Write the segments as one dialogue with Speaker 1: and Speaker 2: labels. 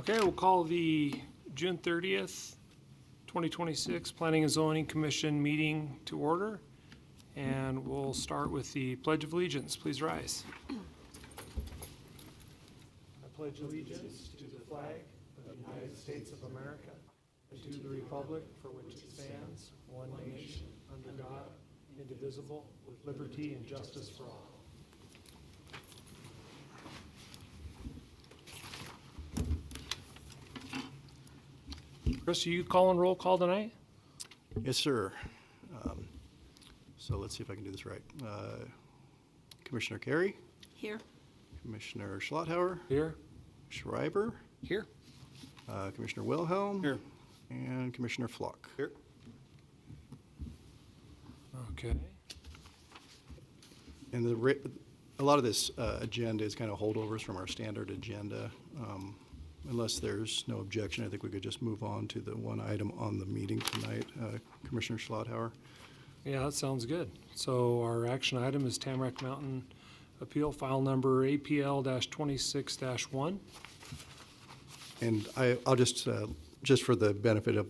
Speaker 1: Okay, we'll call the June 30th, 2026 Planning and Zoning Commission meeting to order. And we'll start with the Pledge of Allegiance. Please rise. I pledge allegiance to the flag of the United States of America and to the republic for which it stands, one nation, under God, indivisible, with liberty and justice for all. Chris, are you calling roll call tonight?
Speaker 2: Yes, sir. So let's see if I can do this right. Commissioner Carey?
Speaker 3: Here.
Speaker 2: Commissioner Schlotthauer?
Speaker 1: Here.
Speaker 2: Schreiber?
Speaker 1: Here.
Speaker 2: Commissioner Wilhelm?
Speaker 4: Here.
Speaker 2: And Commissioner Flock?
Speaker 4: Here.
Speaker 1: Okay.
Speaker 2: And a lot of this agenda is kind of holdovers from our standard agenda. Unless there's no objection, I think we could just move on to the one item on the meeting tonight. Commissioner Schlotthauer?
Speaker 1: Yeah, that sounds good. So our action item is Tamarack Mountain Appeal, file number APL-26-1.
Speaker 2: And I'll just for the benefit of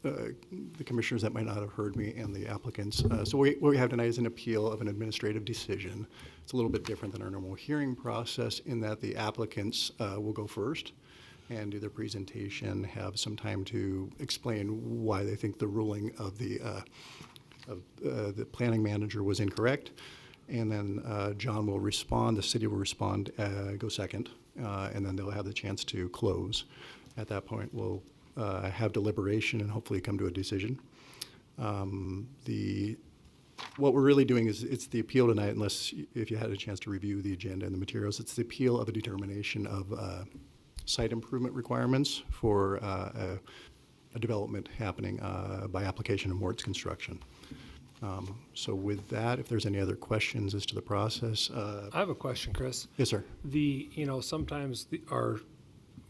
Speaker 2: the commissioners that might not have heard me and the applicants. So what we have tonight is an appeal of an administrative decision. It's a little bit different than our normal hearing process in that the applicants will go first and do their presentation, have some time to explain why they think the ruling of the planning manager was incorrect. And then John will respond, the city will respond, go second, and then they'll have the chance to close. At that point, we'll have deliberation and hopefully come to a decision. What we're really doing is it's the appeal tonight, unless if you had a chance to review the agenda and the materials, it's the appeal of a determination of site improvement requirements for a development happening by application of Mort's Construction. So with that, if there's any other questions as to the process.
Speaker 1: I have a question, Chris.
Speaker 2: Yes, sir.
Speaker 1: Sometimes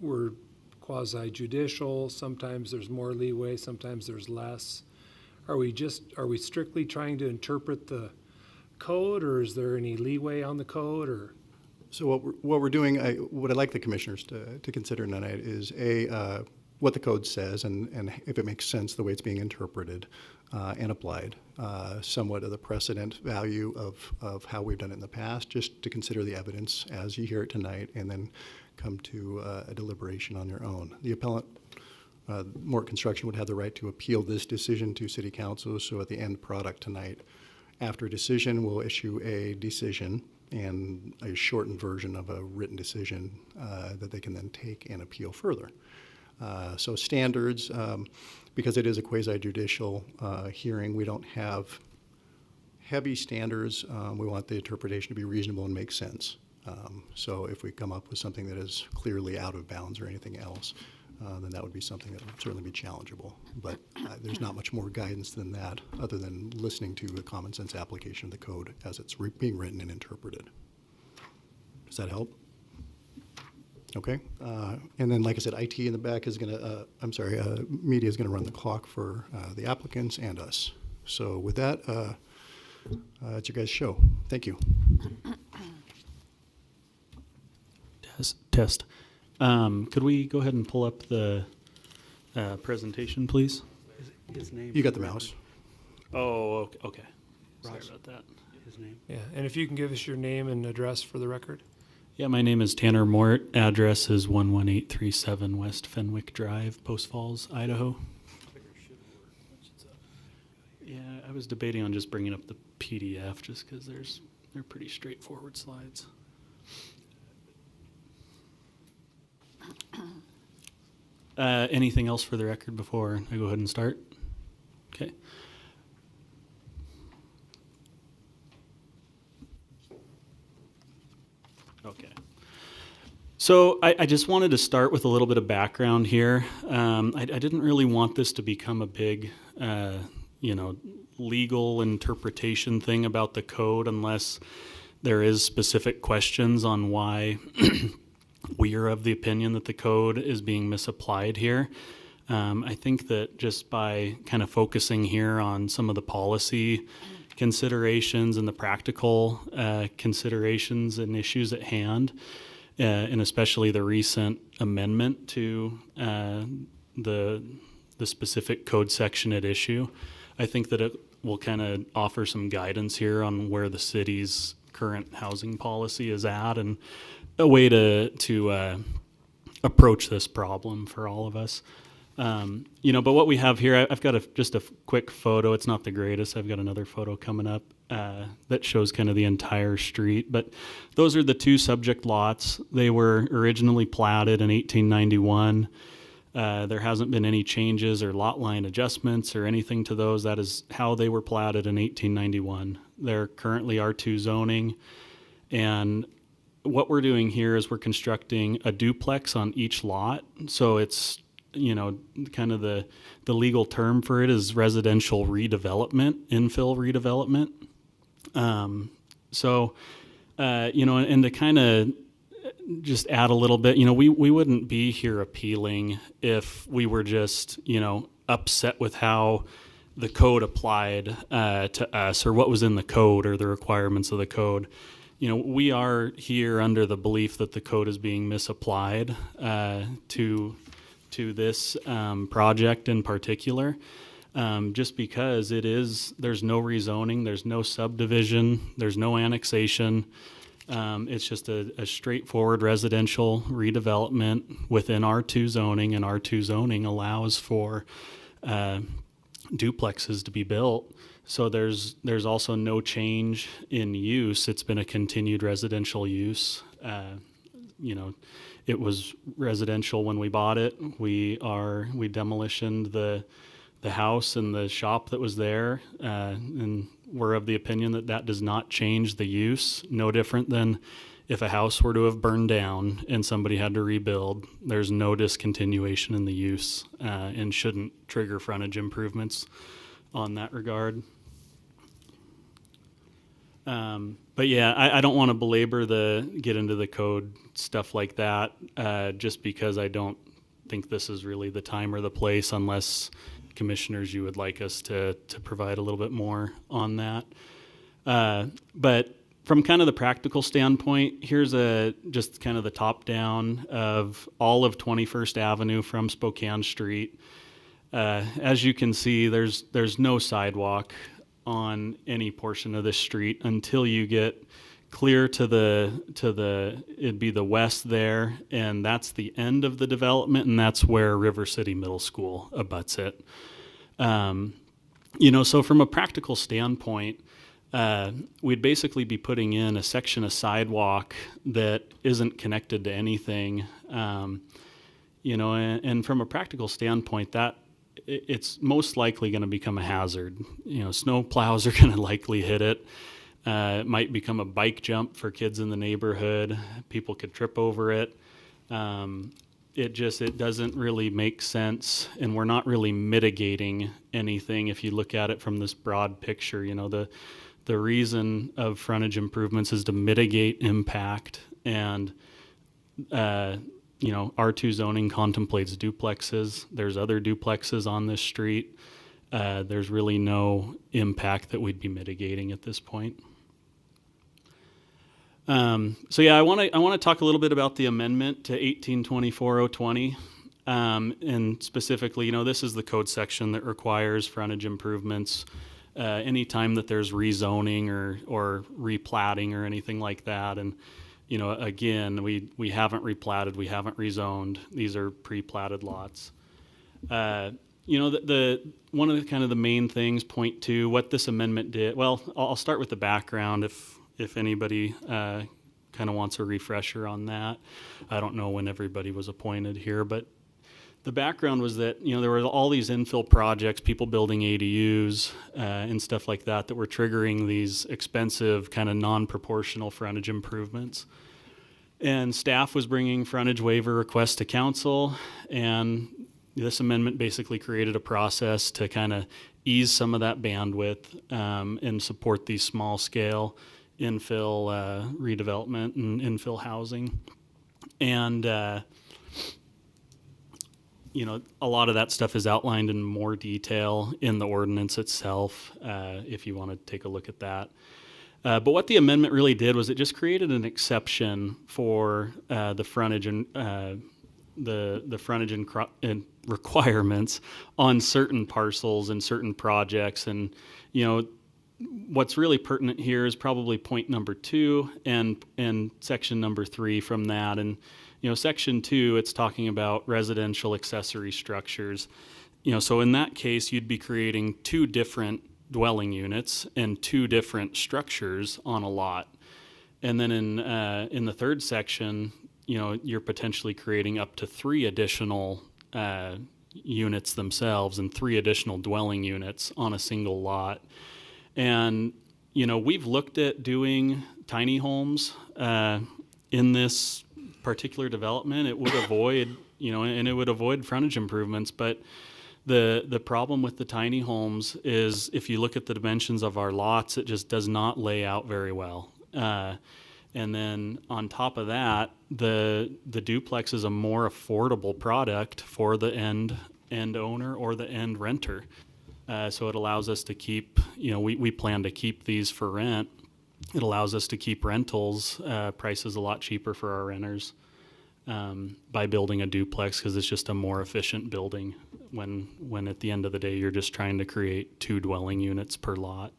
Speaker 1: we're quasi-judicial, sometimes there's more leeway, sometimes there's less. Are we strictly trying to interpret the code, or is there any leeway on the code, or?
Speaker 2: So what we're doing, what I'd like the commissioners to consider tonight is what the code says and if it makes sense the way it's being interpreted and applied, somewhat of the precedent value of how we've done it in the past, just to consider the evidence as you hear it tonight and then come to a deliberation on your own. The appellant, Mort Construction, would have the right to appeal this decision to City Council, so at the end product tonight, after a decision, we'll issue a decision and a shortened version of a written decision that they can then take and appeal further. So standards, because it is a quasi-judicial hearing, we don't have heavy standards. We want the interpretation to be reasonable and make sense. So if we come up with something that is clearly out of bounds or anything else, then that would be something that would certainly be challengeable. But there's not much more guidance than that other than listening to a common sense application of the code as it's being written and interpreted. Does that help? Okay. And then, like I said, IT in the back is going to, media is going to run the clock for the applicants and us. So with that, it's your guys' show. Thank you.
Speaker 4: Test. Could we go ahead and pull up the presentation, please?
Speaker 5: His name.
Speaker 2: You got the mouse.
Speaker 4: Oh, okay. Sorry
Speaker 5: Ross.
Speaker 4: about that.
Speaker 5: His name.
Speaker 1: Yeah, and if you can give us your name and address for the record.
Speaker 4: Yeah, my name is Tanner Mort. Address is 11837 West Fenwick Drive, Post Falls, Idaho. Yeah, I was debating on just bringing up the PDF just because they're pretty straightforward slides. Anything else for the record before I go ahead and start? Okay. Okay. So I just wanted to start with a little bit of background here. I didn't really want this to become a big, legal interpretation thing about the code unless there is specific questions on why we are of the opinion that the code is being misapplied here. I think that just by kind of focusing here on some of the policy considerations and the practical considerations and issues at hand, and especially the recent amendment to the specific code section at issue. I think that it will kind of offer some guidance here on where the city's current housing policy is at, and a way to approach this problem for all of us. But what we have here, I've got just a quick photo. It's not the greatest. I've got another photo coming up that shows kind of the entire street. But those are the two subject lots. They were originally platted in 1891. There hasn't been any changes or lot line adjustments or anything to those. That is how they were platted in 1891. They're currently R2 zoning. And what we're doing here is we're constructing a duplex on each lot. So it's, kind of the legal term for it is residential redevelopment, infill redevelopment. And to kind of just add a little bit, we wouldn't be here appealing if we were just, upset with how the code applied to us, or what was in the code or the requirements of the code. We are here under the belief that the code is being misapplied to this project in particular, just because there's no rezoning, there's no subdivision, there's no annexation. It's just a straightforward residential redevelopment within R2 zoning, and R2 zoning allows for duplexes to be built. So there's also no change in use. It's been a continued residential use. It was residential when we bought it. We demolitioned the house and the shop that was there, and we're of the opinion that does not change the use. No different than if a house were to have burned down and somebody had to rebuild. There's no discontinuation in the use, and shouldn't trigger frontage improvements on that regard. But yeah, I don't want to get into the code stuff like that, just because I don't think this is really the time or the place, unless commissioners, you would like us to provide a little bit more on that. But from kind of the practical standpoint, here's just kind of the top down of all of 21st Avenue from Spokane Street. As you can see, there's no sidewalk on any portion of this street until you get clear to it'd be the west there, and that's the end of the development, and that's where River City Middle School abuts it. So from a practical standpoint, we'd basically be putting in a section of sidewalk that isn't connected to anything, and from a practical standpoint, that it's most likely going to become a hazard. Snow plows are going to likely hit it. It might become a bike jump for kids in the neighborhood. People could trip over it. It doesn't really make sense, and we're not really mitigating anything if you look at it from this broad picture. The reason of frontage improvements is to mitigate impact, and R2 zoning contemplates duplexes. There's other duplexes on this street. There's really no impact that we'd be mitigating at this point. I want to talk a little bit about the amendment to 1824-020, and specifically, this is the code section that requires frontage improvements anytime that there's rezoning or replatting or anything like that. And again, we haven't replatted, we haven't rezoned. These are pre-platted lots. The one of the kind of the main things point to what this amendment did. Well, I'll start with the background if anybody kind of wants a refresher on that. I don't know when everybody was appointed here, but the background was that there were all these infill projects, people building ADUs and stuff like that were triggering these expensive kind of non-proportional frontage improvements. And staff was bringing frontage waiver requests to council, and this amendment basically created a process to kind of ease some of that bandwidth and support these small-scale infill redevelopment and infill housing. And a lot of that stuff is outlined in more detail in the ordinance itself, if you want to take a look at that. But what the amendment really did was it just created an exception for the frontage and the frontage and requirements on certain parcels and certain projects. And, you know, what's really pertinent here is probably point number 2 and section number 3 from that. And, you know, section 2, it's talking about residential accessory structures. You know, so in that case, you'd be creating 2 different dwelling units and 2 different structures on a lot. And then in the third section, you know, you're potentially creating up to 3 additional units themselves and 3 additional dwelling units on a single lot. And, you know, we've looked at doing tiny homes in this particular development. It would avoid, you know, and it would avoid frontage improvements, but the problem with the tiny homes is if you look at the dimensions of our lots, it just does not lay out very well. And then on top of that, the duplex is a more affordable product for the end owner or the end renter. So it allows us to keep, you know, we plan to keep these for rent. It allows us to keep rentals prices a lot cheaper for our renters by building a duplex, because it's just a more efficient building when at the end of the day you're just trying to create 2 dwelling units per lot.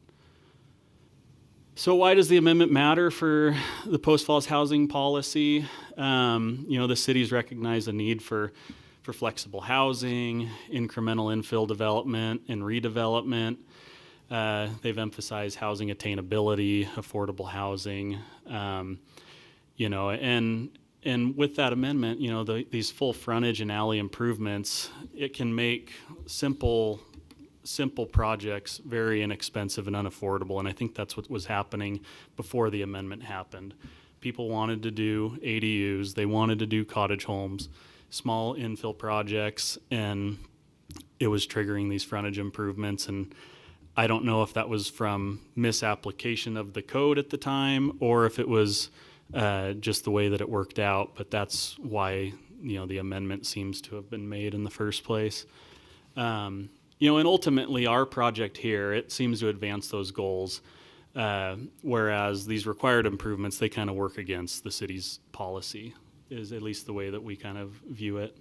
Speaker 4: So why does the amendment matter for the Post Falls housing policy? You know, the cities recognize the need for flexible housing, incremental infill development, and redevelopment. They've emphasized housing attainability, affordable housing, you know, and with that amendment, you know, these full frontage and alley improvements, it can make simple projects very inexpensive and unaffordable. And I think that's what was happening before the amendment happened. People wanted to do ADUs, they wanted to do cottage homes, small infill projects, and it was triggering these frontage improvements. And I don't know if that was from misapplication of the code at the time or if it was just the way that it worked out, but that's why, you know, the amendment seems to have been made in the first place. You know, and ultimately our project here, it seems to advance those goals, whereas these required improvements, they kind of work against the city's policy, is at least the way that we kind of view it.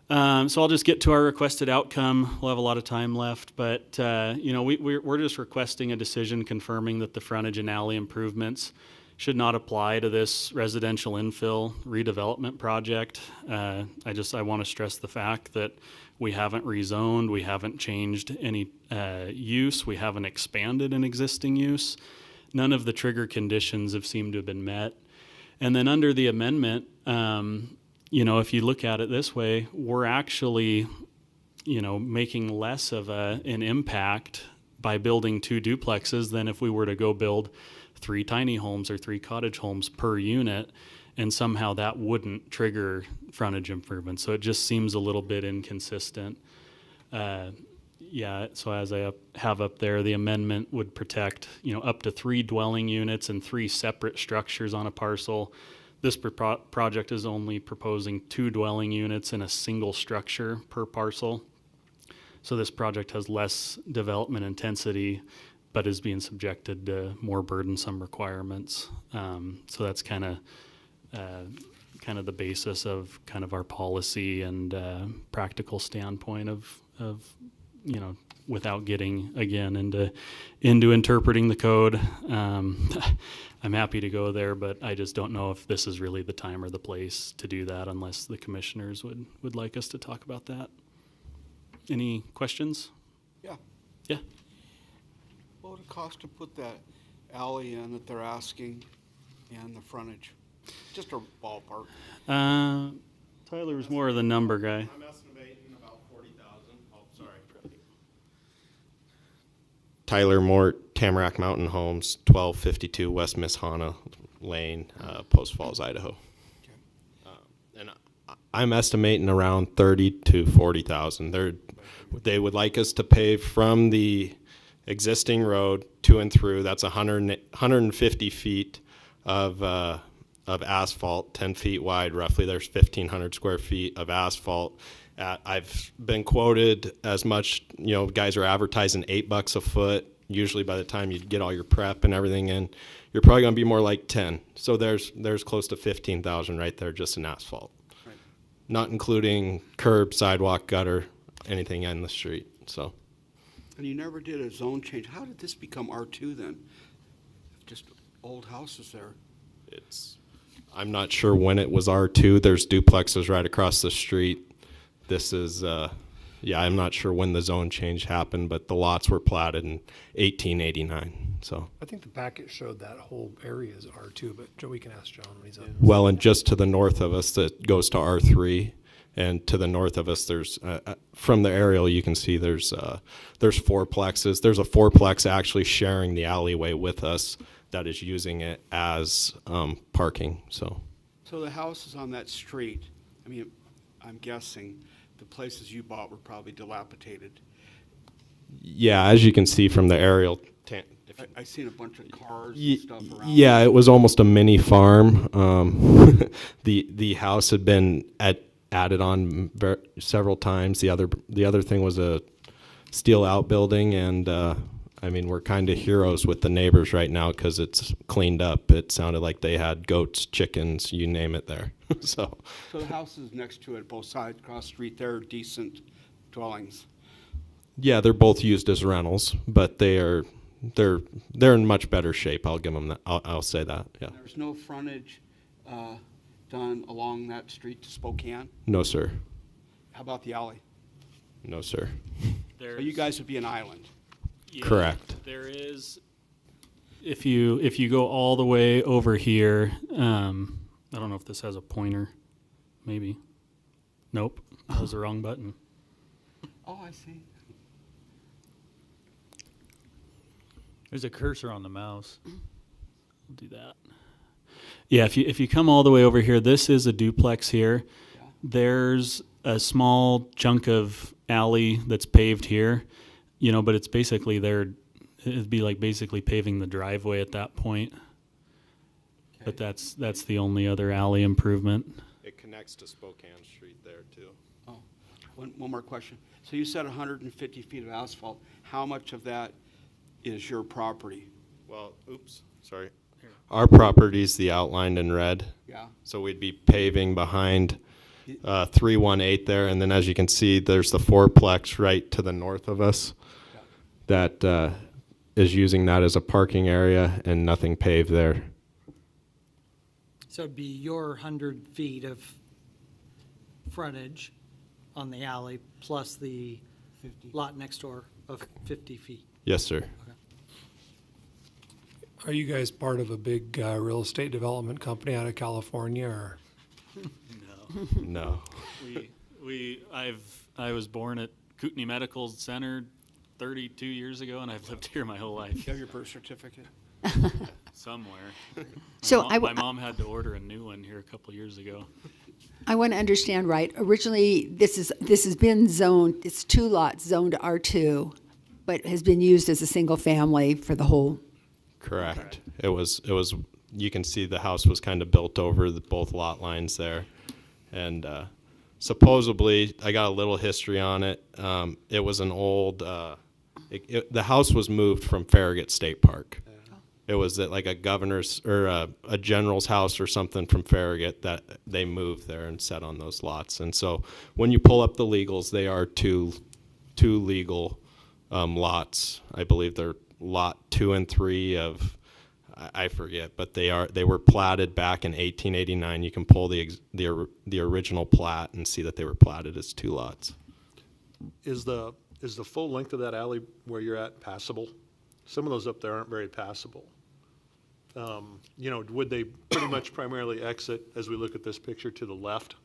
Speaker 4: So I'll just get to our requested outcome. We'll have a lot of time left, but you know, we're just requesting a decision confirming that the frontage and alley improvements should not apply to this residential infill redevelopment project. I want to stress the fact that we haven't rezoned, we haven't changed any use, we haven't expanded an existing use. None of the trigger conditions have seemed to have been met. And then under the amendment, you know, if you look at it this way, we're actually, you know, making less of an impact by building 2 duplexes than if we were to go build 3 tiny homes or 3 cottage homes per unit, and somehow that wouldn't trigger frontage improvements. So it just seems a little bit inconsistent. Yeah, so as I have up there, the amendment would protect, you know, up to 3 dwelling units and 3 separate structures on a parcel. This project is only proposing 2 dwelling units and a single structure per parcel. So this project has less development intensity, but is being subjected to more burdensome requirements. So that's kind of the basis of kind of our policy and practical standpoint of you know, without getting again into interpreting the code. I'm happy to go there, but I just don't know if this is really the time or the place to do that unless the commissioners would like us to talk about that. Any questions?
Speaker 3: Yeah.
Speaker 4: Yeah.
Speaker 3: What would it cost to put that alley in that they're asking and the frontage? Just a ballpark.
Speaker 4: Tyler's more of the number guy.
Speaker 5: I'm estimating about 40,000. Oh, sorry. Tyler Mort, Tamarack Mountain Homes, 1252 West Mishana Lane, Post Falls, Idaho. And I'm estimating around 30 to 40,000. They would like us to pave from the existing road to and through. That's 150 feet of asphalt, 10 feet wide roughly. There's 1,500 square feet of asphalt. I've been quoted as much, you know, guys are advertising $8 a foot. usually by the time you get all your prep and everything in, you're probably going to be more like 10. So there's close to 15,000 right there just in asphalt,
Speaker 3: Right.
Speaker 5: not including curb, sidewalk, gutter, anything in the street. So
Speaker 3: And you never did a zone change. How did this become R2 then? Just old houses there.
Speaker 5: I'm not sure when it was R2. There's duplexes right across the street. This is, I'm not sure when the zone change happened, but the lots were platted in 1889. So,
Speaker 1: I think the packet showed that whole area is R2, but we can ask John when he's up.
Speaker 5: well, and just to the north of us, that goes to R3. And to the north of us, there's from the aerial you can see there's fourplexes. There's a fourplex actually sharing the alleyway with us that is using it as parking. So
Speaker 3: The houses on that street, I mean, I'm guessing the places you bought were probably dilapidated.
Speaker 5: yeah, as you can see from the aerial.
Speaker 3: I seen a bunch of cars and stuff around.
Speaker 5: Yeah, it was almost a mini farm. The house had been added on several times. The other thing was a steel outbuilding, and I mean, we're kind of heroes with the neighbors right now because it's cleaned up. It sounded like they had goats, chickens, you name it there. So
Speaker 3: The houses next to it, both sides across the street, they're decent dwellings.
Speaker 5: yeah, they're both used as rentals, but they're in much better shape. I'll give them that. I'll say that. Yeah.
Speaker 3: There's no frontage done along that street to Spokane.
Speaker 5: No, sir.
Speaker 3: How about the alley?
Speaker 5: No, sir.
Speaker 3: So you guys would be an island.
Speaker 4: Yeah,
Speaker 5: Correct.
Speaker 4: There is, if you go all the way over here, I don't know if this has a pointer, maybe. Nope, that was the wrong button.
Speaker 3: Oh, I see.
Speaker 6: There's a cursor on the mouse.
Speaker 4: We'll do that. Yeah, if you come all the way over here, this is a duplex here.
Speaker 3: Yeah.
Speaker 4: There's a small chunk of alley that's paved here, but it's basically it'd be like basically paving the driveway at that point. But that's the only other alley improvement.
Speaker 5: It connects to Spokane Street there too.
Speaker 3: Oh, one more question. So you said 150 feet of asphalt. How much of that is your property?
Speaker 5: Well, oops, sorry. Our property's the outlined in red,
Speaker 3: Yeah.
Speaker 5: so we'd be paving behind 318 there, and then as you can see, there's the fourplex right to the north of us that is using that as a parking area and nothing paved there.
Speaker 7: So it'd be your 100 feet of frontage on the alley plus the
Speaker 3: 50.
Speaker 7: lot next door of 50 feet.
Speaker 5: Yes, sir.
Speaker 1: Are you guys part of a big real estate development company out of California, or?
Speaker 5: No.
Speaker 4: I was born at Kootenai Medical Center 32 years ago, and I've lived here my whole life.
Speaker 3: You have your birth certificate?
Speaker 4: Somewhere.
Speaker 8: So
Speaker 4: My mom had to order a new one here a couple years ago.
Speaker 8: I want to understand right. Originally, this has been zoned, it's 2 lots zoned R2, but has been used as a single family for the whole.
Speaker 5: Correct. It was. You can see the house was kind of built over both lot lines there, and supposedly I got a little history on it. It was an old. The house was moved from Farragut State Park. It was at like a governor's or a general's house or something from Farragut that they moved there and set on those lots. And so when you pull up the legals, they are two legal lots. I believe they're lot 2 and 3 of, I forget, but they were platted back in 1889. You can pull the original plat and see that they were platted as 2 lots.
Speaker 9: Is the full length of that alley where you're at passable? Some of those up there aren't very passable. Would they pretty much primarily exit, as we look at this picture, to the left,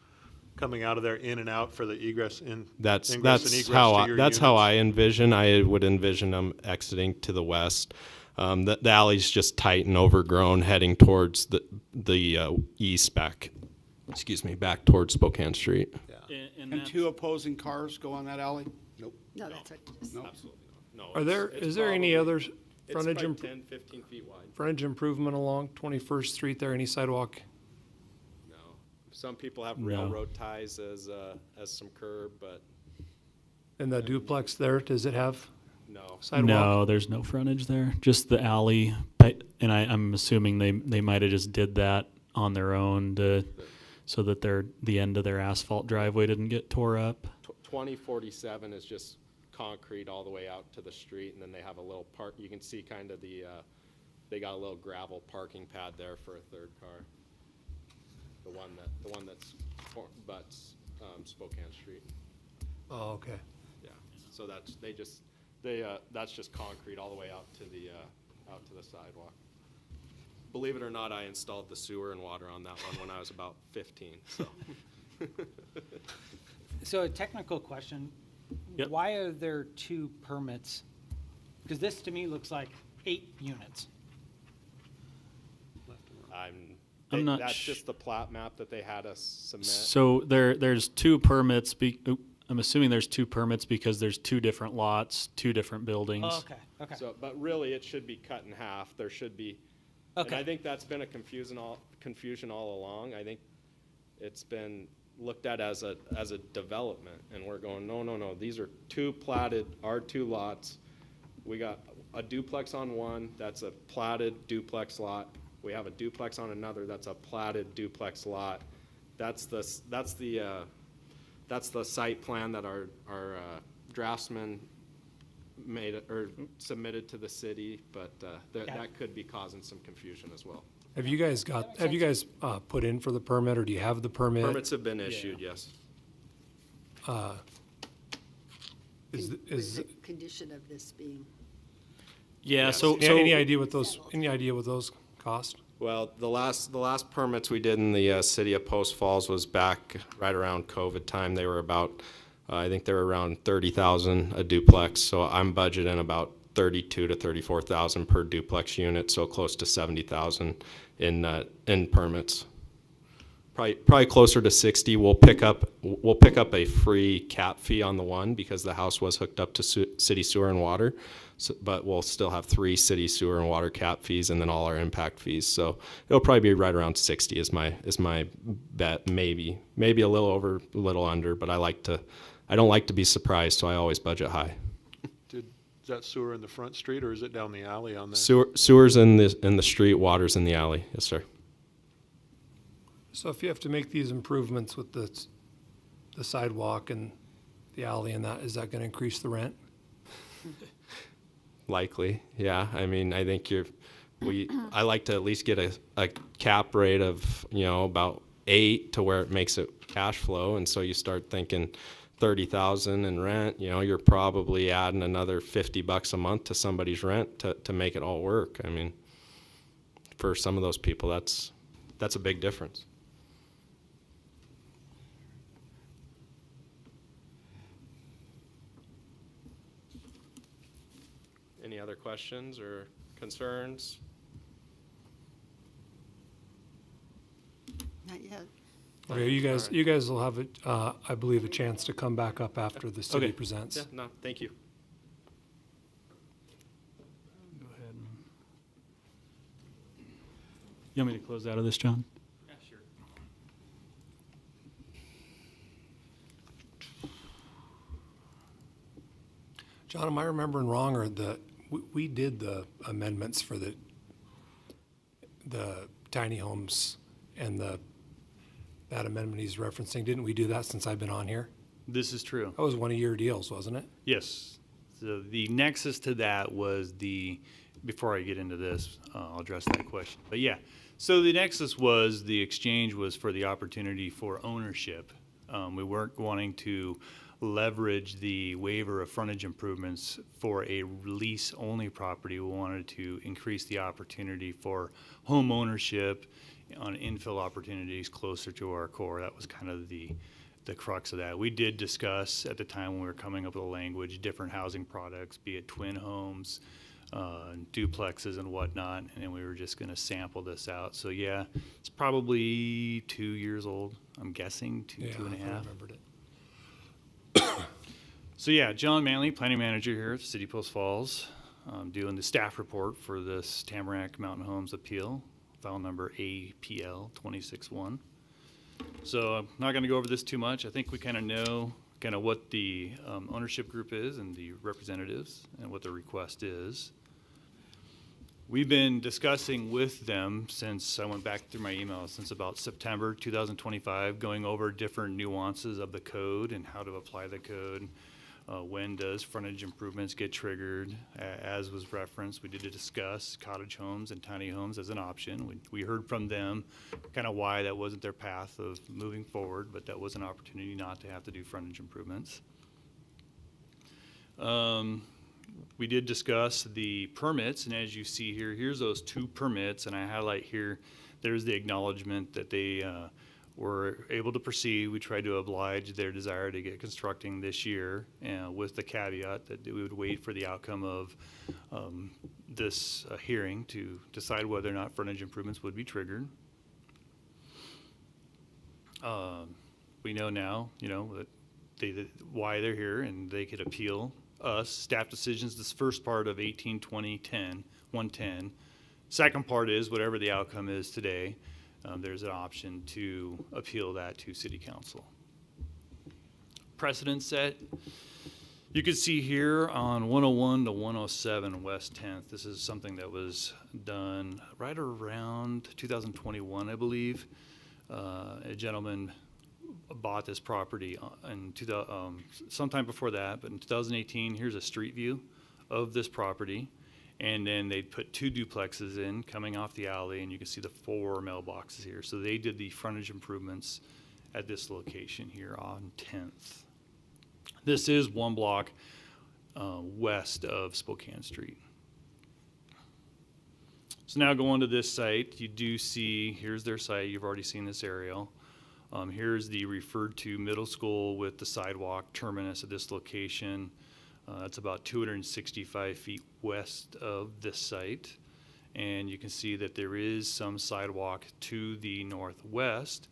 Speaker 9: coming out of there in and out for the egress and
Speaker 5: That's
Speaker 9: egress to
Speaker 5: how
Speaker 9: your
Speaker 5: that's how
Speaker 9: units?
Speaker 5: I envision. I would envision them exiting to the west. The alley's just tight and overgrown, heading towards the east back towards Spokane Street.
Speaker 4: And
Speaker 3: And
Speaker 4: that's-
Speaker 3: 2 opposing cars go on that alley?
Speaker 8: No, that's what it is.
Speaker 3: No.
Speaker 5: Absolutely not.
Speaker 1: Is there any other frontage,
Speaker 5: 10, 15 feet wide.
Speaker 1: frontage improvement along 21st Street there, any sidewalk?
Speaker 5: No. Some people have
Speaker 4: No.
Speaker 5: railroad ties as some curb, but
Speaker 1: And the duplex there, does it have?
Speaker 5: No.
Speaker 1: sidewalk?
Speaker 4: No, there's no frontage there, just the alley. And I'm assuming they might have just did that on their own so that the end of their asphalt driveway didn't get tore up.
Speaker 5: 2047 is just concrete all the way out to the street, and then they have a little park. You can see kind of they got a little gravel parking pad there for a third car. The one that's butts Spokane Street.
Speaker 1: Oh, okay.
Speaker 5: Yeah. So that's just concrete all the way out to the sidewalk. Believe it or not, I installed the sewer and water on that one when I was about 15. So.
Speaker 7: So a technical question.
Speaker 4: Yep.
Speaker 7: Why are there 2 permits? Because this to me looks like 8 units.
Speaker 4: I'm not
Speaker 5: That's
Speaker 4: sh-
Speaker 5: just the plat map that they had us submit.
Speaker 4: So there's 2 permits. I'm assuming there's 2 permits because there's 2 different lots, 2 different buildings.
Speaker 7: Oh, okay.
Speaker 5: So, but really, it should be cut in half. There should be, and I
Speaker 7: Okay.
Speaker 5: think that's been a confusion all along. I think it's been looked at as a development, and we're going, no. These are 2 platted R2 lots. We got a duplex on one. That's a platted duplex lot. We have a duplex on another. That's a platted duplex lot. That's the site plan that our draftsman made or submitted to the city, but that could be causing some confusion as well.
Speaker 1: Have you guys put in for the permit, or do you have the permit?
Speaker 5: Permits have been issued, yes.
Speaker 1: Is,
Speaker 8: Condition of this being.
Speaker 4: Yeah.
Speaker 5: Yes.
Speaker 4: So
Speaker 1: any idea what those cost?
Speaker 5: Well, the last permits we did in the city of Post Falls was back right around COVID time. They were about, I think they were around 30,000 a duplex. So I'm budgeting about 32 to 34,000 per duplex unit, so close to 70,000 in permits. Probably closer to 60. We'll pick up a free cap fee on the one because the house was hooked up to city sewer and water. So, but we'll still have 3 city sewer and water cap fees and then all our impact fees. So it'll probably be right around 60 is my bet. Maybe a little over, a little under. But I don't like to be surprised, so I always budget high.
Speaker 9: Is that sewer in the front street, or is it down the alley on there?
Speaker 5: Sewer's in the street, water's in the alley. Yes, sir.
Speaker 1: So if you have to make these improvements with the sidewalk and the alley and that, is that gonna increase the rent?
Speaker 5: Likely, yeah. I mean, I think I like to at least get a cap rate of, about 8 to where it makes it cash flow. And so you start thinking 30,000 in rent, you're probably adding another $50 a month to somebody's rent to make it all work. I mean, for some of those people, that's a big difference. Any other questions or concerns?
Speaker 8: Not yet.
Speaker 1: Okay, you guys will have, I believe, a chance to come back up after the city
Speaker 5: Okay.
Speaker 1: presents.
Speaker 5: Yeah, no, thank you.
Speaker 4: Go ahead. You want me to close out of this, John?
Speaker 7: Yeah, sure.
Speaker 1: John, am I remembering wrong, or we did the amendments for the tiny homes and that amendment he's referencing? Didn't we do that since I've been on here?
Speaker 6: This is true.
Speaker 1: That was one of your deals, wasn't it?
Speaker 6: Yes. So the nexus to that was before I get into this, I'll address that question. But yeah, so the nexus was the exchange was for the opportunity for ownership. We weren't wanting to leverage the waiver of frontage improvements for a lease-only property. We wanted to increase the opportunity for home ownership on infill opportunities closer to our core. That was kind of the crux of that. We did discuss at the time when we were coming up with the language, different housing products, be it twin homes, duplexes and whatnot, and we were just gonna sample this out. So yeah, it's probably 2 years old, I'm guessing, two and a
Speaker 1: I
Speaker 6: half.
Speaker 1: remembered it.
Speaker 6: So yeah, John Manley, planning manager here at City Post Falls, doing the staff report for this Tamarack Mountain Homes appeal, file number APL 261. So I'm not going to go over this too much. I think we kind of know kind of what the ownership group is and the representatives and what the request is. We've been discussing with them since I went back through my emails, since about September 2025, going over different nuances of the code and how to apply the code. When does frontage improvements get triggered? As was referenced, we did discuss cottage homes and tiny homes as an option. We heard from them kind of why that wasn't their path of moving forward, but that was an opportunity not to have to do frontage improvements. We did discuss the permits, and as you see here, here's those 2 permits, and I highlight here, there's the acknowledgement that they were able to proceed. We tried to oblige their desire to get constructing this year, with the caveat that we would wait for the outcome of this hearing to decide whether or not frontage improvements would be triggered. We know now, that why they're here, and they could appeal us. Staff decisions, this first part of 110. Second part is whatever the outcome is today, there's an option to appeal that to City Council. Precedent set. You can see here on 101 to 107 West 10th, this is something that was done right around 2021, I believe. A gentleman bought this property in sometime before that, but in 2018, here's a street view of this property. And then they put 2 duplexes in coming off the alley, and you can see the 4 mailboxes here. So they did the frontage improvements at this location here on 10th. This is 1 block west of Spokane Street. So now going to this site, you do see, here's their site. You've already seen this aerial. Here's the referred to middle school with the sidewalk terminus at this location. It's about 265 feet west of this site. And you can see that there is some sidewalk to the northwest.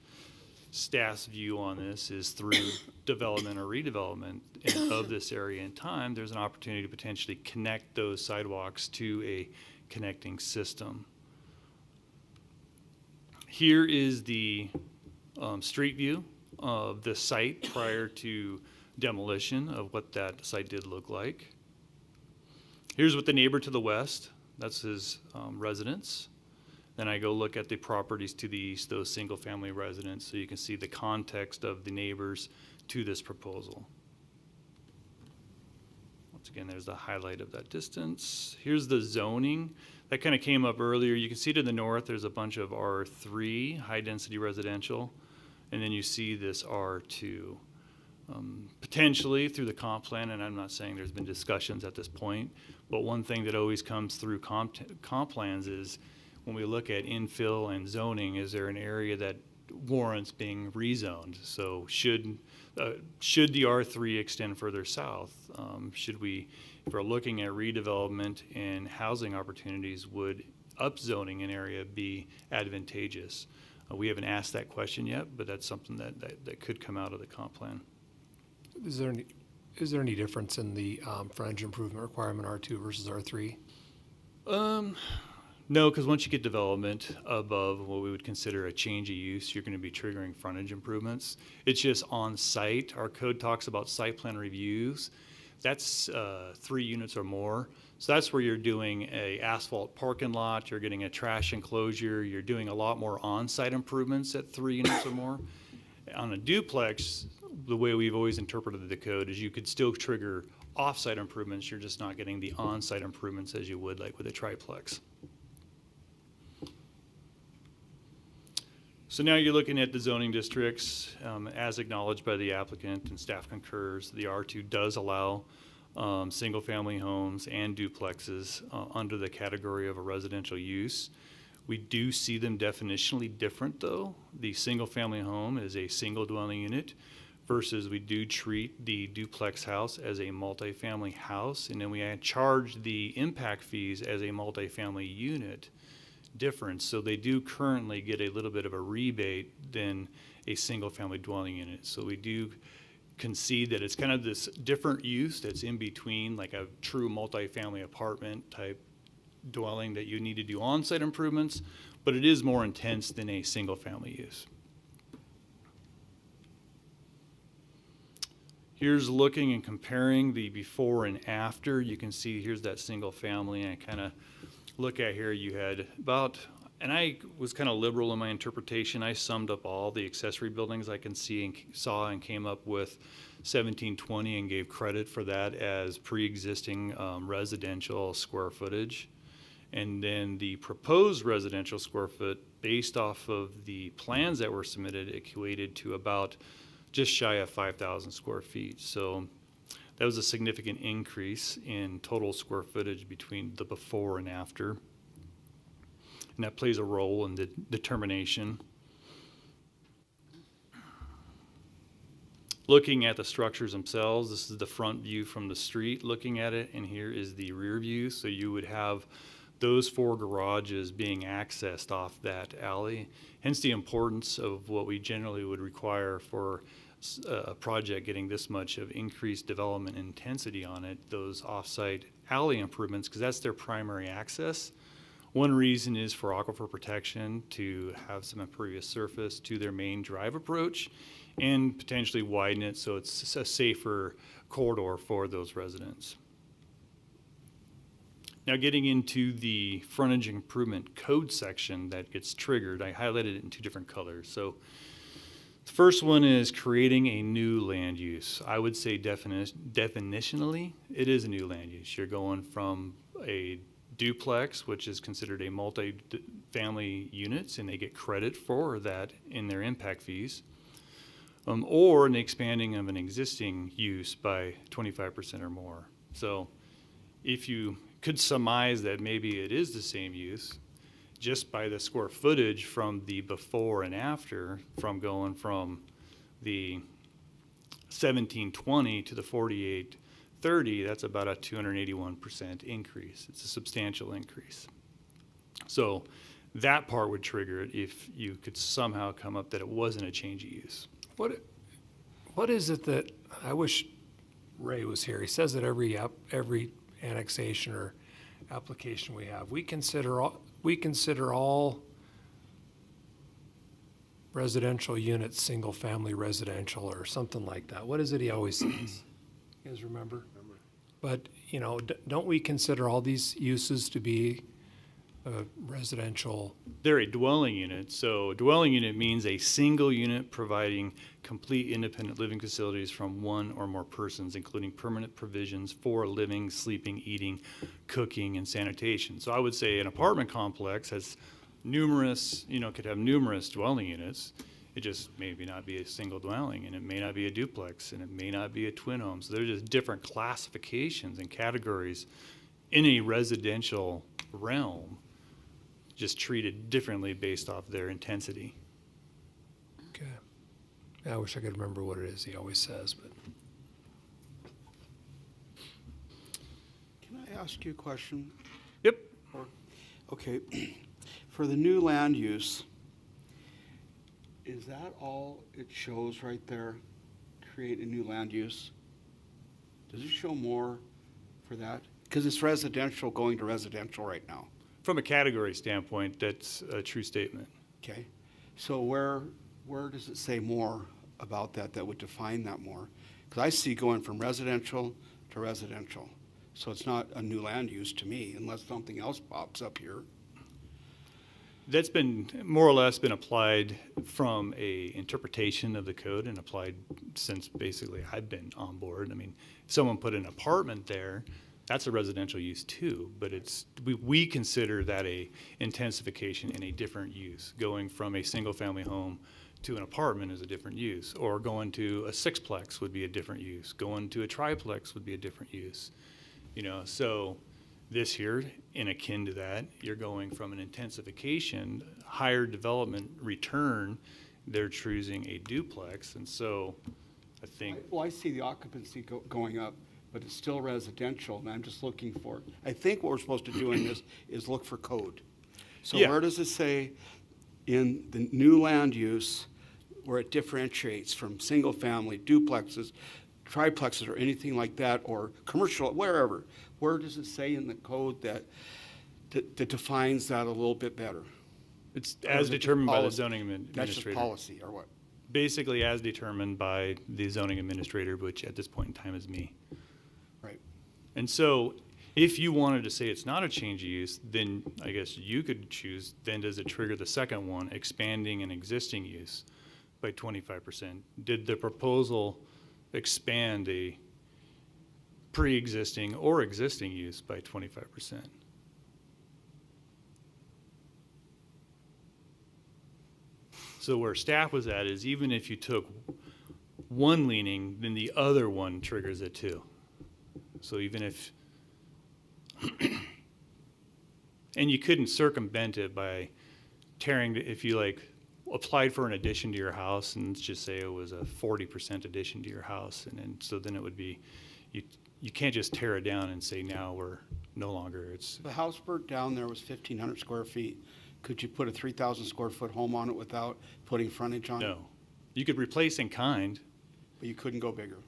Speaker 6: Staff's view on this is through development or redevelopment of this area in time, there's an opportunity to potentially connect those sidewalks to a connecting system. Here is the street view of the site prior to demolition of what that site did look like. Here's what the neighbor to the west, that's his residence. Then I go look at the properties to the east, those single family residents, so you can see the context of the neighbors to this proposal. Once again, there's the highlight of that distance. Here's the zoning. That kind of came up earlier. You can see to the north, there's a bunch of R3, high density residential, and then you see this R2. Potentially through the comp plan, and I'm not saying there's been discussions at this point, but one thing that always comes through comp plans is when we look at infill and zoning, is there an area that warrants being rezoned? So should the R3 extend further south? Should we, if we're looking at redevelopment and housing opportunities, would upzoning an area be advantageous? We haven't asked that question yet, but that's something that could come out of the comp plan.
Speaker 1: Is there any difference in the frontage improvement requirement R2 versus R3?
Speaker 6: No, because once you get development above what we would consider a change of use, you're going to be triggering frontage improvements. It's just on site. Our code talks about site plan reviews. That's 3 units or more. So that's where you're doing a asphalt parking lot, you're getting a trash enclosure, you're doing a lot more on-site improvements at 3 units or more. On a duplex, the way we've always interpreted the code is you could still trigger off-site improvements, you're just not getting the on-site improvements as you would like with a triplex. So now you're looking at the zoning districts, as acknowledged by the applicant and staff concurs. The R2 does allow single-family homes and duplexes under the category of a residential use. We do see them definitionally different, though. The single-family home is a single dwelling unit versus we do treat the duplex house as a multifamily house, and then we charge the impact fees as a multifamily unit difference. So they do currently get a little bit of a rebate than a single-family dwelling unit. So we do concede that it's kind of this different use that's in between, like a true multifamily apartment type dwelling that you need to do on-site improvements, but it is more intense than a single-family use. Here's looking and comparing the before and after. You can see here's that single family, and I kind of look at here, you had about, and I was kind of liberal in my interpretation. I summed up all the accessory buildings I can see and saw and came up with 1720 and gave credit for that as pre-existing residential square footage. And then the proposed residential square foot based off of the plans that were submitted equated to about just shy of 5,000 square feet. So that was a significant increase in total square footage between the before and after. And that plays a role in the determination. Looking at the structures themselves, this is the front view from the street looking at it, and here is the rear view. So you would have those 4 garages being accessed off that alley. Hence the importance of what we generally would require for a project getting this much of increased development intensity on it, those off-site alley improvements, because that's their primary access. One reason is for aquifer protection, to have some impervious surface to their main drive approach and potentially widen it so it's a safer corridor for those residents. Now getting into the frontage improvement code section that gets triggered, I highlighted it in 2 different colors. So the first one is creating a new land use. I would say definitionally, it is a new land use. You're going from a duplex, which is considered a multi-family units, and they get credit for that in their impact fees, or an expanding of an existing use by 25% or more. So if you could surmise that maybe it is the same use, just by the square footage from the before and after, from going from the 1720 to the 4830, that's about a 281% increase. It's a substantial increase. So that part would trigger it if you could somehow come up that it wasn't a change of use.
Speaker 1: What is it that, I wish Ray was here, he says that every annexation or application we have, we consider all residential units, single-family residential or something like that. What is it he always says? You guys remember? But, you know, don't we consider all these uses to be residential?
Speaker 6: They're a dwelling unit. So a dwelling unit means a single unit providing complete independent living facilities from 1 or more persons, including permanent provisions for living, sleeping, eating, cooking, and sanitation. So I would say an apartment complex has numerous, could have numerous dwelling units. It just maybe not be a single dwelling, and it may not be a duplex, and it may not be a twin home. So there's just different classifications and categories in a residential realm, just treated differently based off their intensity.
Speaker 1: Okay. I wish I could remember what it is he always says, but.
Speaker 3: Can I ask you a question?
Speaker 6: Yep.
Speaker 3: Okay, for the new land use, is that all it shows right there? Create a new land use? Does it show more for that? Because it's residential going to residential right now.
Speaker 6: From a category standpoint, that's a true statement.
Speaker 3: Okay, so where does it say more about that would define that more? Because I see going from residential to residential. So it's not a new land use to me unless something else pops up here.
Speaker 6: That's been more or less been applied from a interpretation of the code and applied since basically I've been on board. I mean, if someone put an apartment there, that's a residential use too, but we consider that a intensification in a different use. Going from a single family home to an apartment is a different use, or going to a sixplex would be a different use. Going to a triplex would be a different use. So this here, in akin to that, you're going from an intensification, higher development return, they're choosing a duplex, and so I think.
Speaker 3: Well, I see the occupancy going up, but it's still residential, and I'm just looking for, I think what we're supposed to do in this is look for code. So
Speaker 6: Yeah.
Speaker 3: where does it say in the new land use where it differentiates from single family, duplexes, triplexes, or anything like that, or commercial, wherever? Where does it say in the code that defines that a little bit better?
Speaker 6: It's
Speaker 3: Or
Speaker 6: as
Speaker 3: is it just
Speaker 6: determined by the
Speaker 3: policy?
Speaker 6: zoning
Speaker 3: That's just
Speaker 6: administrator.
Speaker 3: policy, or what?
Speaker 6: basically as determined by the zoning administrator, which at this point in time is me.
Speaker 3: Right.
Speaker 6: And so if you wanted to say it's not a change of use, then I guess you could choose, then does it trigger the second one, expanding an existing use by 25%? Did the proposal expand a pre-existing or existing use by 25%? So where staff was at is even if you took one leaning, then the other one triggers it too. So even if, and you couldn't circumvent it by tearing, if you like applied for an addition to your house and let's just say it was a 40% addition to your house. And then, so then it would be, you can't just tear it down and say now we're no longer, it's,
Speaker 3: The house burnt down there was 1,500 square feet. Could you put a 3,000 square foot home on it without putting frontage on it?
Speaker 6: no. You could replace in kind.
Speaker 3: But you couldn't go bigger.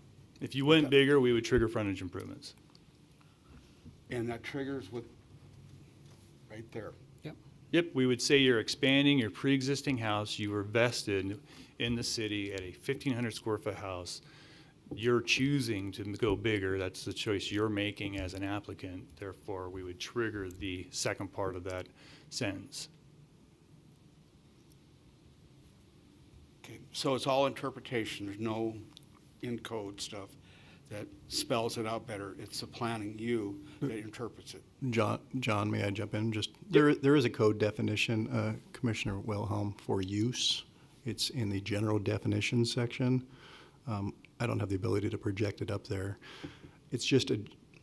Speaker 6: If you went bigger, we would trigger frontage improvements.
Speaker 3: And that triggers with, right there.
Speaker 6: Yep, we would say you're expanding your pre-existing house, you were vested in the city at a 1,500 square foot house. You're choosing to go bigger, that's the choice you're making as an applicant, therefore we would trigger the second part of that sentence.
Speaker 3: Okay, so it's all interpretation. There's no in-code stuff that spells it out better. It's the planning, you, that interprets it.
Speaker 2: John, may I jump in? Just, there is a code definition, Commissioner Wilhelm, for use. It's in the general definition section. I don't have the ability to project it up there. It's just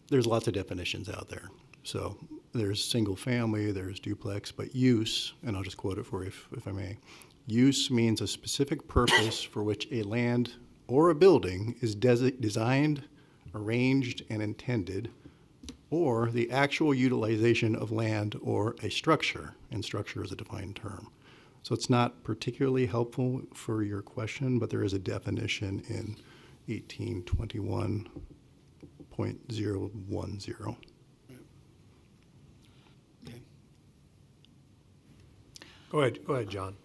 Speaker 2: there's lots of definitions out there. So there's single family, there's duplex, but use, and I'll just quote it for you if I may. Use means a specific purpose for which a land or a building is designed, arranged, and intended, or the actual utilization of land or a structure, and structure is a defined term. So it's not particularly helpful for your question, but there is a definition in 1821.010.
Speaker 3: Okay.
Speaker 1: Go ahead, John.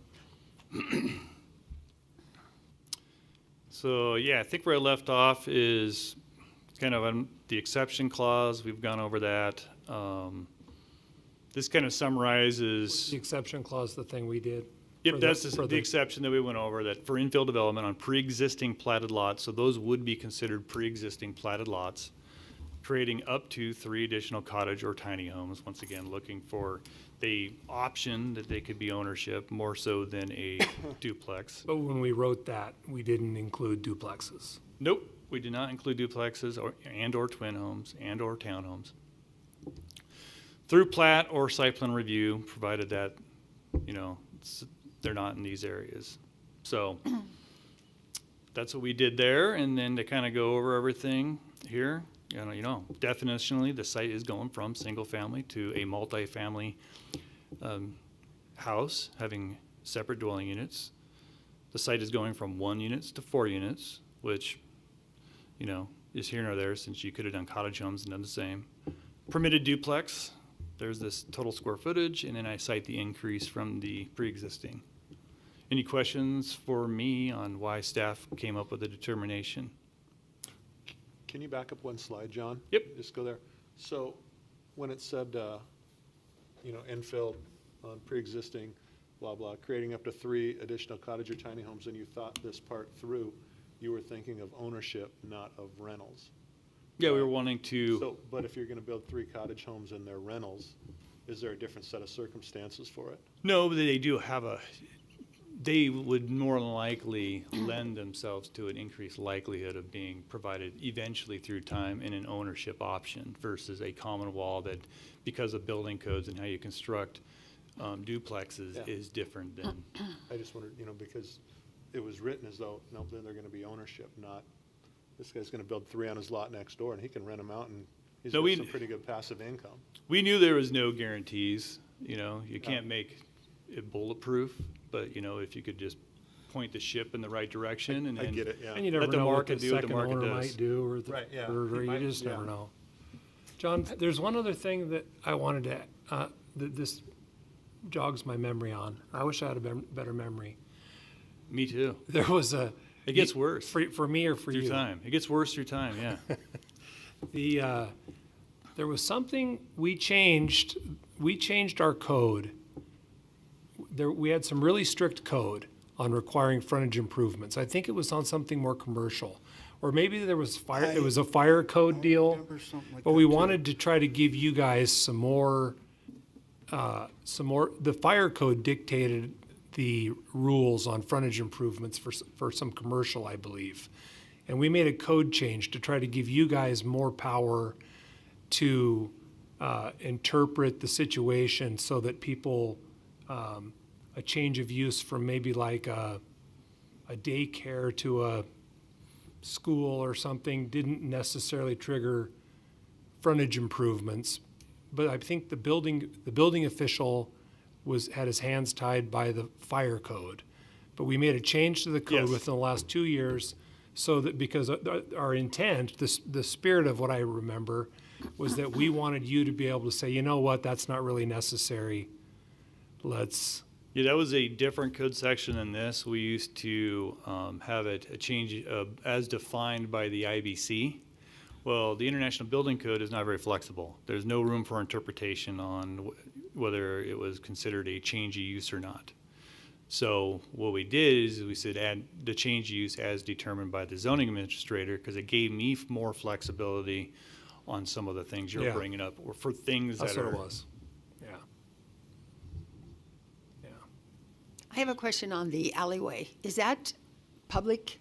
Speaker 6: So yeah, I think where I left off is kind of on the exception clause. We've gone over that. This kind of summarizes.
Speaker 1: The exception clause, the thing we did.
Speaker 6: Yep,
Speaker 1: for
Speaker 6: that's
Speaker 1: for
Speaker 6: the exception that we went over, that for infill development on pre-existing platted lots, so those would be considered pre-existing platted lots, creating up to 3 additional cottage or tiny homes, once again, looking for the option that they could be ownership more so than a duplex.
Speaker 1: But when we wrote that, we didn't include duplexes.
Speaker 6: Nope, we did not include duplexes or twin homes and or townhomes. Through plat or site plan review, provided that, they're not in these areas. So that's what we did there. And then to kind of go over everything here, definitionally, the site is going from single family to a multi-family house having separate dwelling units. The site is going from 1 units to 4 units, which, is here nor there since you could have done cottage homes and done the same. Permitted duplex, there's this total square footage, and then I cite the increase from the pre-existing. Any questions for me on why staff came up with the determination?
Speaker 9: Can you back up one slide, John?
Speaker 6: Yep.
Speaker 9: Just go there. So when it said, infill on pre-existing, blah, blah, creating up to 3 additional cottage or tiny homes, and you thought this part through, you were thinking of ownership, not of rentals.
Speaker 6: Yeah, we were wanting to.
Speaker 9: So, but if you're going to build 3 cottage homes and they're rentals, is there a different set of circumstances for it?
Speaker 6: No, but they do have they would more than likely lend themselves to an increased likelihood of being provided eventually through time in an ownership option versus a common wall that, because of building codes and how you construct duplexes, is different than.
Speaker 9: I just wondered, because it was written as though, no, then they're going to be ownership, not this guy's going to build 3 on his lot next door and he can rent them out and he's got some pretty good passive income.
Speaker 6: We knew there was no guarantees, you can't make it bulletproof, but if you could just point the ship in the right direction and
Speaker 9: I
Speaker 6: then
Speaker 9: get it, yeah.
Speaker 1: And you never
Speaker 6: let the
Speaker 1: know what
Speaker 6: market
Speaker 1: the
Speaker 6: do what the
Speaker 1: second
Speaker 6: market
Speaker 1: owner
Speaker 6: does.
Speaker 1: might do, or
Speaker 9: Right, yeah.
Speaker 1: or
Speaker 9: He
Speaker 1: you
Speaker 9: might-
Speaker 1: just never
Speaker 9: yeah.
Speaker 1: know. John, there's one other thing that I wanted to, that this jogs my memory on. I wish I had a better memory.
Speaker 6: Me too.
Speaker 1: There was a.
Speaker 6: It gets worse
Speaker 1: For me or for
Speaker 6: through
Speaker 1: you?
Speaker 6: time. It gets worse through time, yeah.
Speaker 1: There was something we changed our code. We had some really strict code on requiring frontage improvements. I think it was on something more commercial. Or maybe there was it was a fire code deal.
Speaker 3: remember something like
Speaker 1: But
Speaker 3: that,
Speaker 1: we
Speaker 3: too.
Speaker 1: wanted to try to give you guys some more, the fire code dictated the rules on frontage improvements for some commercial, I believe. And we made a code change to try to give you guys more power to interpret the situation so that people, a change of use from maybe like a daycare to a school or something didn't necessarily trigger frontage improvements. But I think the building official had his hands tied by the fire code. But we made a change to the code
Speaker 6: Yes.
Speaker 1: within the last 2 years so that because our intent, the spirit of what I remember was that we wanted you to be able to say, you know what, that's not really necessary.
Speaker 6: Yeah, that was a different code section than this. We used to have it a change as defined by the IBC. Well, the International Building Code is not very flexible. There's no room for interpretation on whether it was considered a change of use or not. So what we did is we said add the change of use as determined by the zoning administrator because it gave me more flexibility on some of the things you're
Speaker 1: Yeah.
Speaker 6: bringing up or for things
Speaker 1: That's
Speaker 6: that
Speaker 1: what
Speaker 6: are.
Speaker 1: it was. Yeah. Yeah.
Speaker 8: I have a question on the alleyway. Is that public,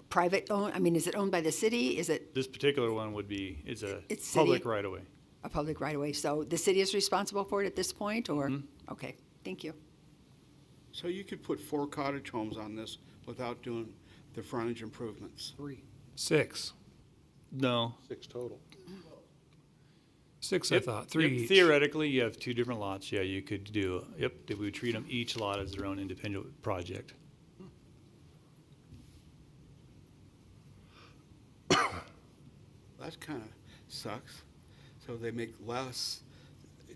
Speaker 8: private owned? I mean, is it owned by the city? Is it
Speaker 6: This particular one would be, it's a
Speaker 8: It's
Speaker 6: public
Speaker 8: city?
Speaker 6: right of way.
Speaker 8: a public right-of-way? So the city is responsible for it at this point, or? Okay, thank you.
Speaker 3: So you could put 4 cottage homes on this without doing the frontage improvements.
Speaker 1: 6.
Speaker 6: No.
Speaker 9: 6 total.
Speaker 1: 6, I
Speaker 6: Yep,
Speaker 1: thought. 3
Speaker 6: yep,
Speaker 1: each.
Speaker 6: theoretically, you have 2 different lots. Yeah, you could do, we would treat them each lot as their own independent project.
Speaker 3: That kind of sucks. So they make less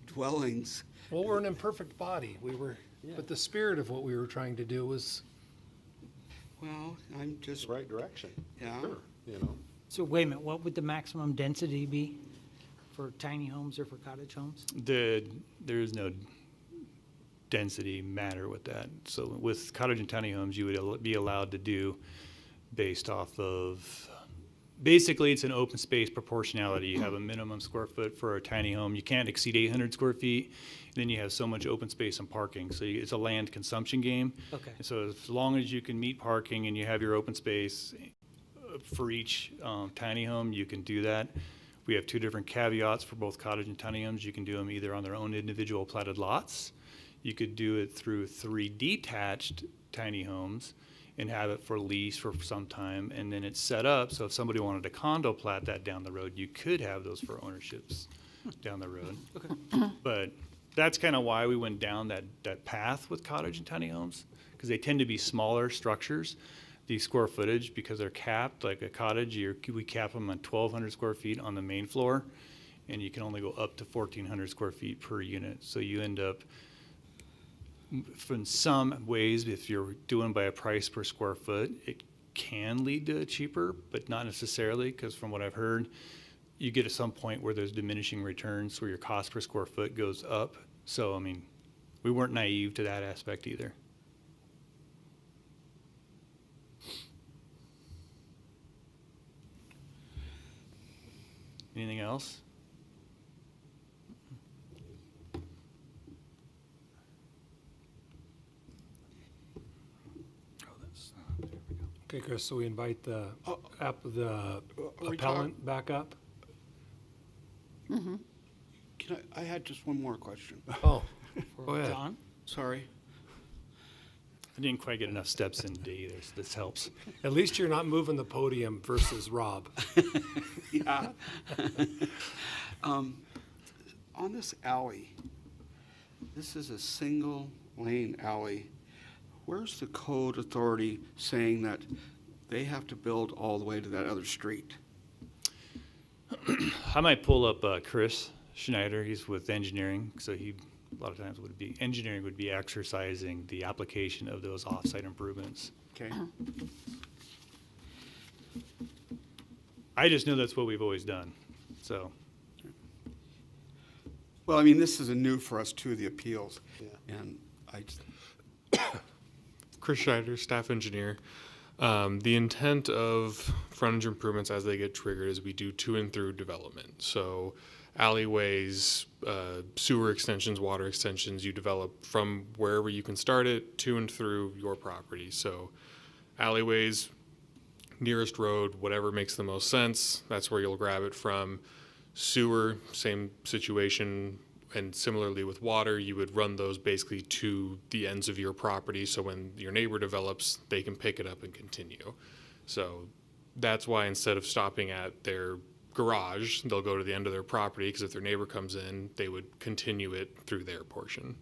Speaker 3: dwellings.
Speaker 1: Well, we're an imperfect body. But the spirit of what we were trying to do was,
Speaker 3: Well, I'm
Speaker 9: It's
Speaker 3: just,
Speaker 9: the right direction.
Speaker 3: yeah.
Speaker 9: Sure, you know.
Speaker 7: So wait a minute, what would the maximum density be for tiny homes or for cottage homes?
Speaker 6: There is no density matter with that. So with cottage and tiny homes, you would be allowed to do based off of, basically, it's an open space proportionality. You have a minimum square foot for a tiny home. You can't exceed 800 square feet. Then you have so much open space and parking. So it's a land consumption game.
Speaker 7: Okay.
Speaker 6: And so as long as you can meet parking and you have your open space for each tiny home, you can do that. We have 2 different caveats for both cottage and tiny homes. You can do them either on their own individual platted lots. You could do it through 3 detached tiny homes and have it for lease for some time. And then it's set up, so if somebody wanted to condo plat that down the road, you could have those for ownerships down the road.
Speaker 7: Okay.
Speaker 6: But that's kind of why we went down that path with cottage and tiny homes, because they tend to be smaller structures. The square footage, because they're capped, like a cottage, we cap them on 1,200 square feet on the main floor, and you can only go up to 1,400 square feet per unit. So you end up, in some ways, if you're doing by a price per square foot, it can lead to cheaper, but not necessarily, because from what I've heard, you get to some point where there's diminishing returns, where your cost per square foot goes up. So, I mean, we weren't naive to that aspect either. Anything else?
Speaker 1: okay, Chris, so we invite the
Speaker 3: are we
Speaker 1: appellant back up?
Speaker 3: I had just one more question.
Speaker 1: Oh,
Speaker 7: For
Speaker 1: go ahead.
Speaker 7: John?
Speaker 3: Sorry.
Speaker 6: I didn't quite get enough steps in D either, so this helps.
Speaker 1: At least you're not moving the podium versus Rob.
Speaker 3: Yeah. On this alley, this is a single lane alley. Where's the code authority saying that they have to build all the way to that other street?
Speaker 6: I might pull up Chris Schneider. He's with engineering, so he a lot of times would be, engineering would be exercising the application of those off-site improvements.
Speaker 3: Okay.
Speaker 6: I just know that's what we've always done, so.
Speaker 3: Well, I mean, this is a new for us too, the appeals.
Speaker 9: Yeah.
Speaker 3: And I just,
Speaker 10: Chris Scheider, staff engineer. The intent of frontage improvements as they get triggered is we do to and through development. So alleyways, sewer extensions, water extensions, you develop from wherever you can start it to and through your property. So alleyways, nearest road, whatever makes the most sense, that's where you'll grab it from. Sewer, same situation. And similarly with water, you would run those basically to the ends of your property, so when your neighbor develops, they can pick it up and continue. So that's why instead of stopping at their garage, they'll go to the end of their property, because if their neighbor comes in, they would continue it through their portion.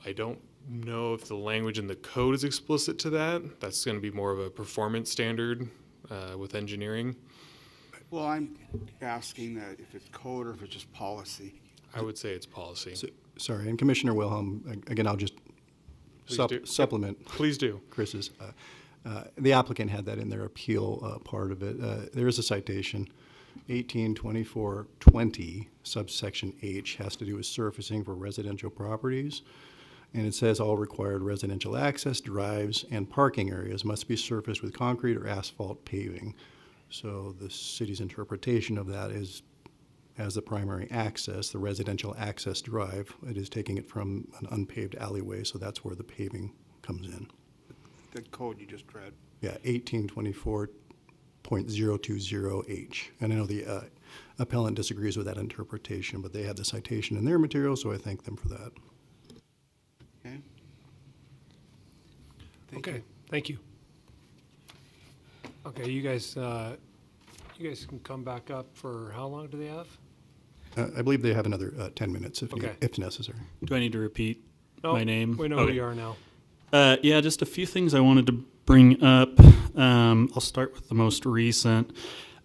Speaker 10: I don't know if the language in the code is explicit to that. That's going to be more of a performance standard with engineering.
Speaker 3: well, I'm asking that if it's code or if it's just policy.
Speaker 10: I would say it's policy.
Speaker 2: Sorry, and Commissioner Wilhelm, again, I'll just
Speaker 10: Please do.
Speaker 2: supplement
Speaker 10: Please do.
Speaker 2: Chris's. The applicant had that in their appeal part of it. There is a citation, 182420, subsection H, has to do with surfacing for residential properties. And it says all required residential access, drives, and parking areas must be surfaced with concrete or asphalt paving. So the city's interpretation of that is, as the primary access, the residential access drive, it is taking it from an unpaved alleyway, so that's where the paving comes in.
Speaker 3: The code you just read.
Speaker 2: Yeah, 1824.020H. And I know the appellant disagrees with that interpretation, but they have the citation in their material, so I thank them for that.
Speaker 3: Okay. Thank
Speaker 1: Okay,
Speaker 3: you.
Speaker 1: thank you. Okay, you guys can come back up for, how long do they have?
Speaker 2: I believe they have another 10 minutes
Speaker 1: Okay.
Speaker 2: if necessary.
Speaker 4: Do I need to repeat
Speaker 1: No,
Speaker 4: my name?
Speaker 1: We know who you are now.
Speaker 4: Yeah, just a few things I wanted to bring up. I'll start with the most recent.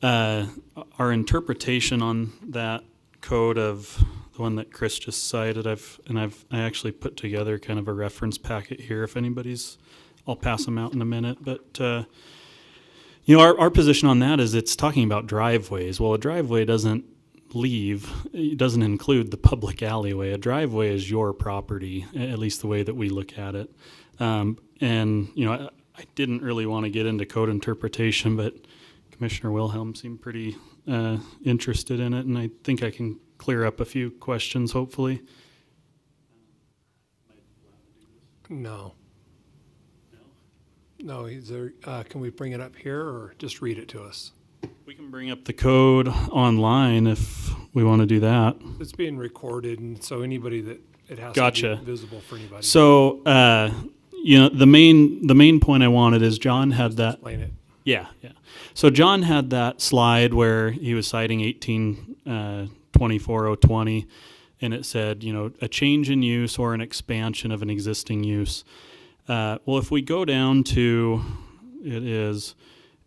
Speaker 4: Our interpretation on that code of the one that Chris just cited, I actually put together kind of a reference packet here. If anybody's, I'll pass them out in a minute. But you know, our position on that is it's talking about driveways. Well, a driveway doesn't it doesn't include the public alleyway. A driveway is your property, at least the way that we look at it. And, you know, I didn't really want to get into code interpretation, but Commissioner Wilhelm seemed pretty interested in it, and I think I can clear up a few questions, hopefully.
Speaker 1: No. No, is there, can we bring it up here or just read it to us?
Speaker 4: We can bring up the code online if we want to do that.
Speaker 1: It's being recorded, and so anybody that, it has to
Speaker 4: Gotcha.
Speaker 1: be visible for anybody.
Speaker 4: So, you know, the main point I wanted is John had that.
Speaker 1: Explain it.
Speaker 4: Yeah. So John had that slide where he was citing 1824.020, and it said, you know, a change in use or an expansion of an existing use. Well, if we go down to, it is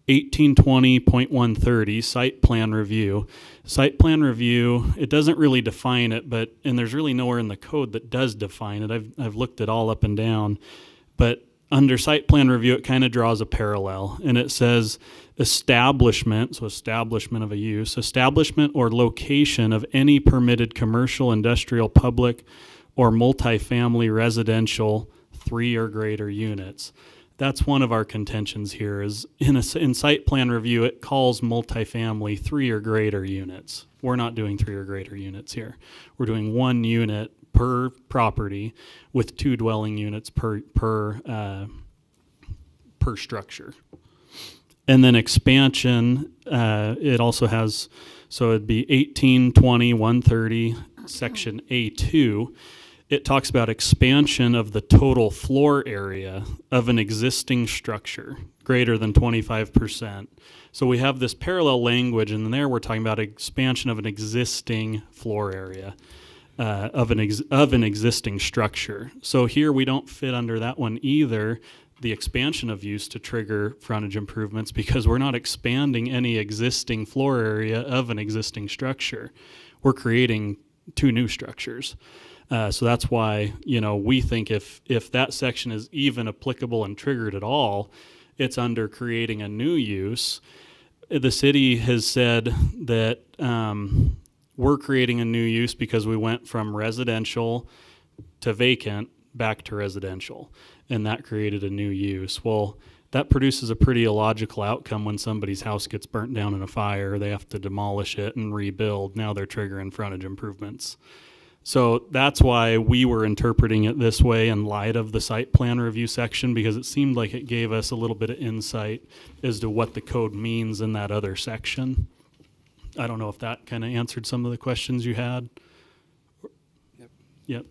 Speaker 4: 1820.130, site plan review. Site plan review, it doesn't really define it, and there's really nowhere in the code that does define it. I've looked it all up and down, but under site plan review, it kind of draws a parallel, and it says establishment, so establishment of a use, establishment or location of any permitted commercial, industrial, public, or multifamily residential 3 or greater units. That's one of our contentions here is in site plan review, it calls multifamily 3 or greater units. We're not doing 3 or greater units here. We're doing 1 unit per property with 2 dwelling units per structure. And then expansion, it also has, so it'd be 1820.130, section A2. It talks about expansion of the total floor area of an existing structure greater than 25%. So we have this parallel language, and there we're talking about expansion of an existing floor area of an existing structure. So here we don't fit under that one either, the expansion of use to trigger frontage improvements, because we're not expanding any existing floor area of an existing structure. We're creating two new structures. So that's why, we think if that section is even applicable and triggered at all, it's under creating a new use. The city has said that we're creating a new use because we went from residential to vacant back to residential, and that created a new use. Well, that produces a pretty illogical outcome when somebody's house gets burnt down in a fire. They have to demolish it and rebuild. Now they're triggering frontage improvements. So that's why we were interpreting it this way in light of the site plan review section, because it seemed like it gave us a little bit of insight as to what the code means in that other section. I don't know if that kind of answered some of the questions you had. Yep.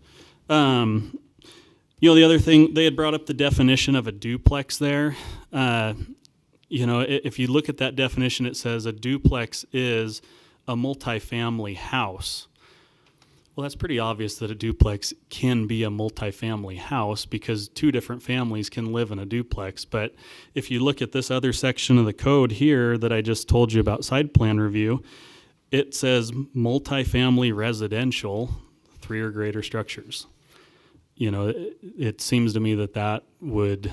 Speaker 4: The other thing, they had brought up the definition of a duplex there. If you look at that definition, it says a duplex is a multifamily house. Well, that's pretty obvious that a duplex can be a multifamily house because two different families can live in a duplex. But if you look at this other section of the code here that I just told you about site plan review, it says multifamily residential, 3 or greater structures. It seems to me that would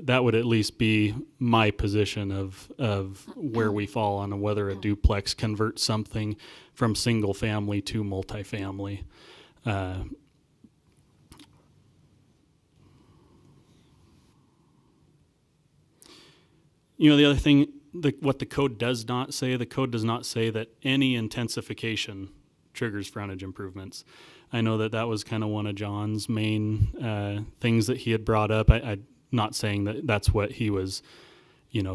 Speaker 4: at least be my position of where we fall on whether a duplex converts something from single family to multifamily. The other thing, what the code does not say that any intensification triggers frontage improvements. I know that was kind of one of John's main things that he had brought up. I'm not saying that that's what he was,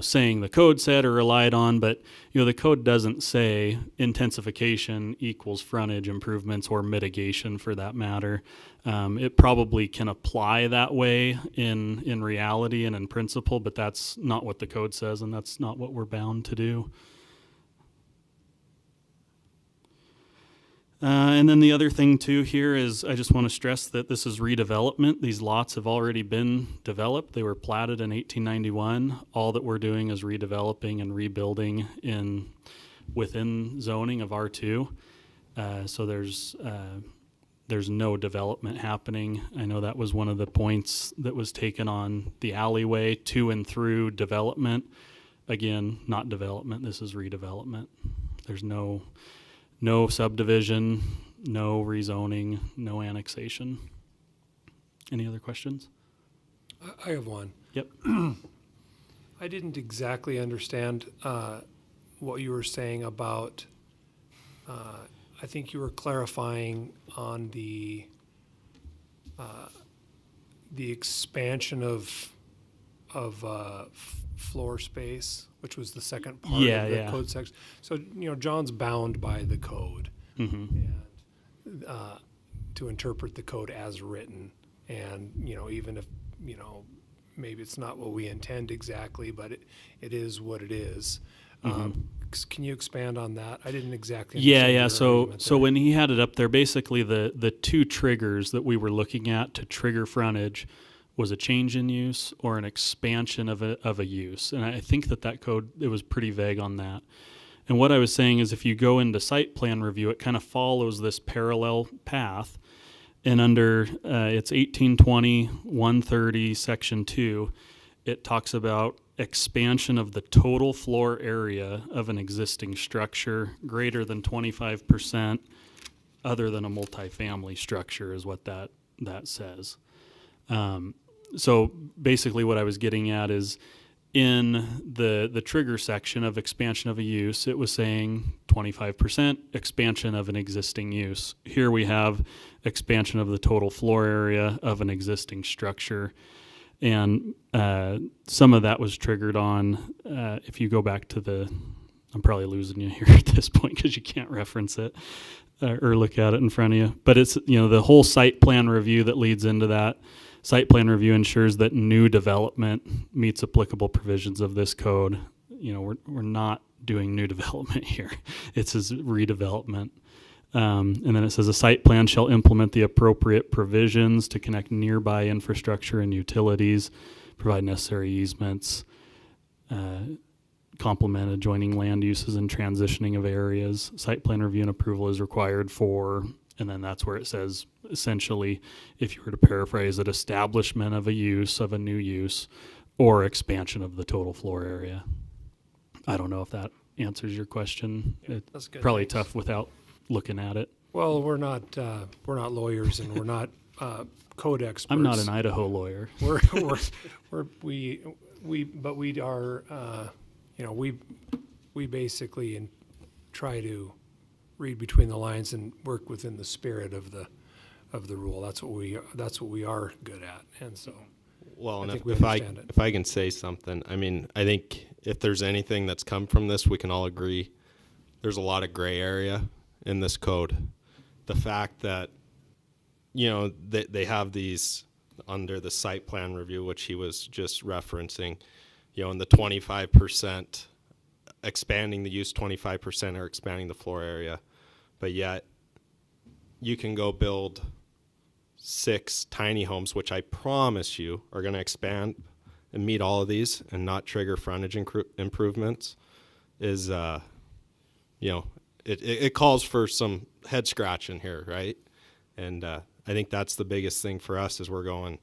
Speaker 4: saying the code said or relied on, but, the code doesn't say intensification equals frontage improvements or mitigation for that matter. It probably can apply that way in reality and in principle, but that's not what the code says, and that's not what we're bound to do. And then the other thing too here is I just want to stress that this is redevelopment. These lots have already been developed. They were platted in 1891. All that we're doing is redeveloping and rebuilding within zoning of R2. So there's no development happening. I know that was one of the points that was taken on the alleyway to and through development. Again, not development. This is redevelopment. There's no subdivision, no rezoning, no annexation. Any other questions?
Speaker 1: I have one.
Speaker 4: Yep.
Speaker 1: I didn't exactly understand what you were saying about, I think you were clarifying on the expansion of floor space, which was the second part of the code section. So, John's bound by the code and to interpret the code as written. And, even if, maybe it's not what we intend exactly, but it is what it is. Can you expand on that? I didn't exactly understand your argument
Speaker 4: So
Speaker 1: there.
Speaker 4: when he had it up there, basically the two triggers that we were looking at to trigger frontage was a change in use or an expansion of a use. And I think that code, it was pretty vague on that. And what I was saying is if you go into site plan review, it kind of follows this parallel path. And under it's 1820, 130, section 2, it talks about expansion of the total floor area of an existing structure greater than 25% other than a multifamily structure is what that says. So basically what I was getting at is in the trigger section of expansion of a use, it was saying 25% expansion of an existing use. Here we have expansion of the total floor area of an existing structure. And some of that was triggered on, if you go back to I'm probably losing you here at this point because you can't reference it or look at it in front of you. But it's, the whole site plan review that leads into that. Site plan review ensures that new development meets applicable provisions of this code. We're not doing new development here. It says redevelopment. And then it says a site plan shall implement the appropriate provisions to connect nearby infrastructure and utilities, provide necessary easements, complement adjoining land uses and transitioning of areas. Site plan review and approval is required for And then that's where it says, essentially, if you were to paraphrase it, establishment of a use, of a new use, or expansion of the total floor area. I don't know if that answers your question. It's
Speaker 1: that's good,
Speaker 4: probably
Speaker 1: thanks.
Speaker 4: tough without looking at it.
Speaker 1: Well, we're not lawyers and we're not code experts.
Speaker 4: I'm not an Idaho lawyer.
Speaker 1: But we are, we basically try to read between the lines and work within the spirit of the rule. That's what we are good at, and so.
Speaker 5: Well, and
Speaker 1: think we
Speaker 5: if I
Speaker 1: understand it.
Speaker 5: if I can say something, I mean, I think if there's anything that's come from this, we can all agree there's a lot of gray area in this code. The fact that, they have these under the site plan review, which he was just referencing, in the 25%, expanding the use 25% or expanding the floor area, but yet you can go build 6 tiny homes, which I promise you are going to expand and meet all of these and not trigger frontage improvements, is, it calls for some head scratching here, right? And I think that's the biggest thing for us is we're going,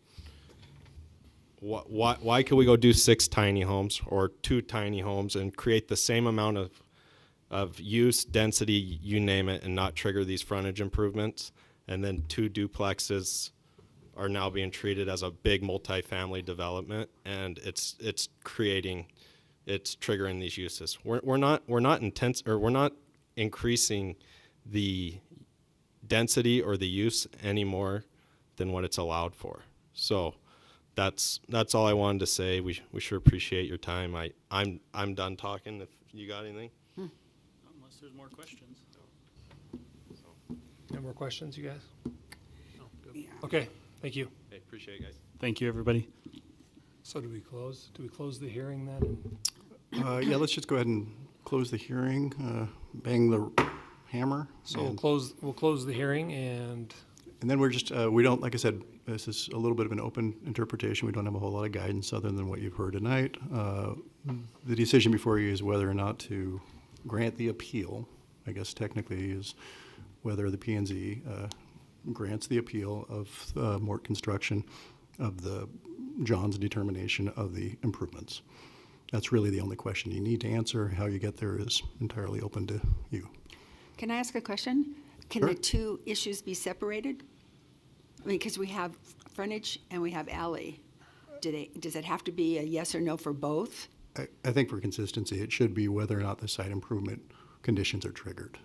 Speaker 5: why could we go do 6 tiny homes or 2 tiny homes and create the same amount of use, density, you name it, and not trigger these frontage improvements? And then 2 duplexes are now being treated as a big multifamily development, and it's triggering these uses. We're not increasing the density or the use any more than what it's allowed for. So that's all I wanted to say. We sure appreciate your time. I'm done talking. If you got anything.
Speaker 4: Unless there's more questions.
Speaker 1: No more questions, you guys? No, good. Okay, thank you.
Speaker 5: Okay, appreciate it, guys.
Speaker 4: Thank you, everybody.
Speaker 1: So do we close the hearing then?
Speaker 2: Yeah, let's just go ahead and close the hearing, bang the hammer.
Speaker 1: So we'll
Speaker 2: and-
Speaker 1: close the hearing and
Speaker 2: And then we're just, we don't, like I said, this is a little bit of an open interpretation. We don't have a whole lot of guidance other than what you've heard tonight. The decision before you is whether or not to grant the appeal, I guess technically, is whether the P&Z grants the appeal of Mort Construction of the John's determination of the improvements. That's really the only question you need to answer. How you get there is entirely open to you.
Speaker 8: Can I ask a question? Can
Speaker 2: Sure.
Speaker 8: the two issues be separated? I mean, because we have frontage and we have alley. Does it have to be a yes or no for both?
Speaker 2: I think for consistency, it should be whether or not the site improvement conditions are triggered.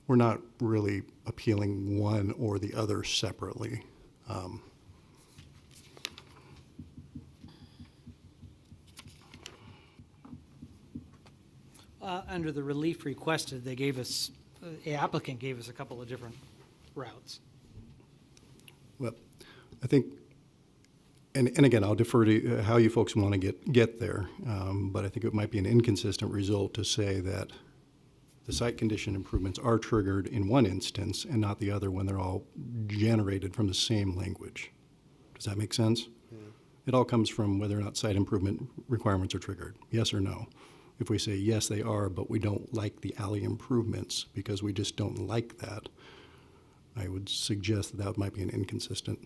Speaker 2: We're not really appealing one or the other separately.
Speaker 7: Under the relief requested, they gave us, the applicant gave us a couple of different routes.
Speaker 2: Well, I think, and again, I'll defer to how you folks want to get there, but I think it might be an inconsistent result to say that the site condition improvements are triggered in one instance and not the other when they're all generated from the same language. Does that make sense? Yeah. It all comes from whether or not site improvement requirements are triggered, yes or no. If we say, yes, they are, but we don't like the alley improvements because we just don't like that, I would suggest that that might be an inconsistent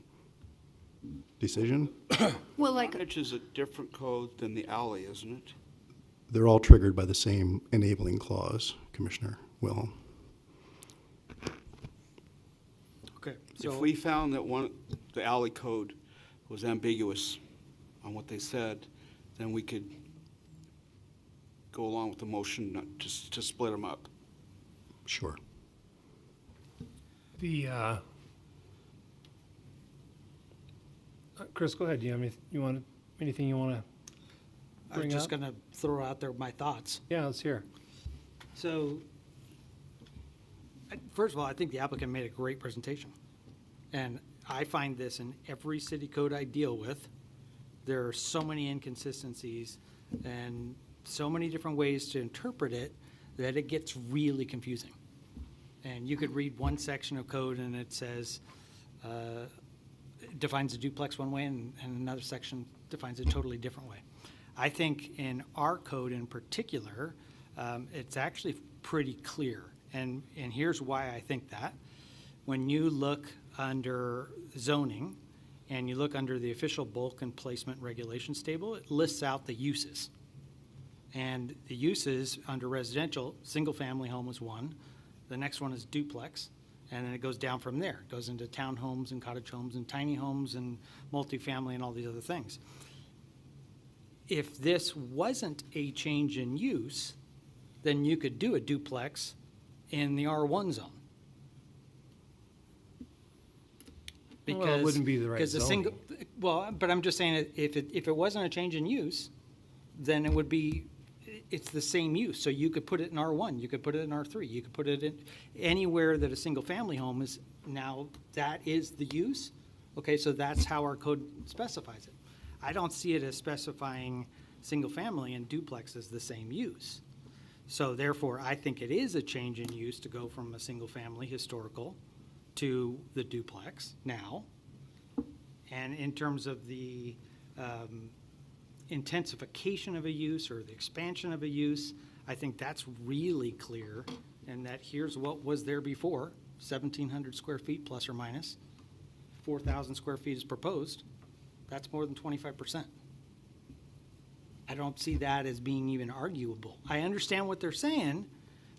Speaker 2: decision.
Speaker 8: Well, like,
Speaker 3: Frontage is a different code than the alley, isn't it?
Speaker 2: They're all triggered by the same enabling clause, Commissioner Wilhelm.
Speaker 7: Okay,
Speaker 3: If
Speaker 7: so,
Speaker 3: we found that the alley code was ambiguous on what they said, then we could go along with the motion not to split them up.
Speaker 2: Sure.
Speaker 1: Chris, go ahead. Do you have anything you want to
Speaker 7: I was
Speaker 1: bring
Speaker 7: just
Speaker 1: up?
Speaker 7: going to throw out there my thoughts.
Speaker 1: Yeah, let's hear.
Speaker 7: So, first of all, I think the applicant made a great presentation. And I find this in every city code I deal with. There are so many inconsistencies and so many different ways to interpret it that it gets really confusing. And you could read one section of code and it says, defines a duplex one way and another section defines it a totally different way. I think in our code in particular, it's actually pretty clear. And here's why I think that. when you look under zoning and you look under the official bulk and placement regulations table, it lists out the uses. And the uses under residential, single-family home is one. The next one is duplex, and then it goes down from there. It goes into townhomes and cottage homes and tiny homes and multifamily and all these other things. If this wasn't a change in use, then you could do a duplex in the R1 zone.
Speaker 1: Well, it wouldn't be the right
Speaker 7: because the single,
Speaker 1: zoning.
Speaker 7: well, but I'm just saying that if it wasn't a change in use, then it would be, it's the same use. So you could put it in R1, you could put it in R3, you could put it in anywhere that a single-family home is, now that is the use. Okay, so that's how our code specifies it. I don't see it as specifying single-family and duplex as the same use. So therefore, I think it is a change in use to go from a single-family historical to the duplex now. And in terms of the intensification of a use or the expansion of a use, I think that's really clear, and that here's what was there before, 1,700 square feet plus or minus, 4,000 square feet is proposed. That's more than 25%. I don't see that as being even arguable. I understand what they're saying,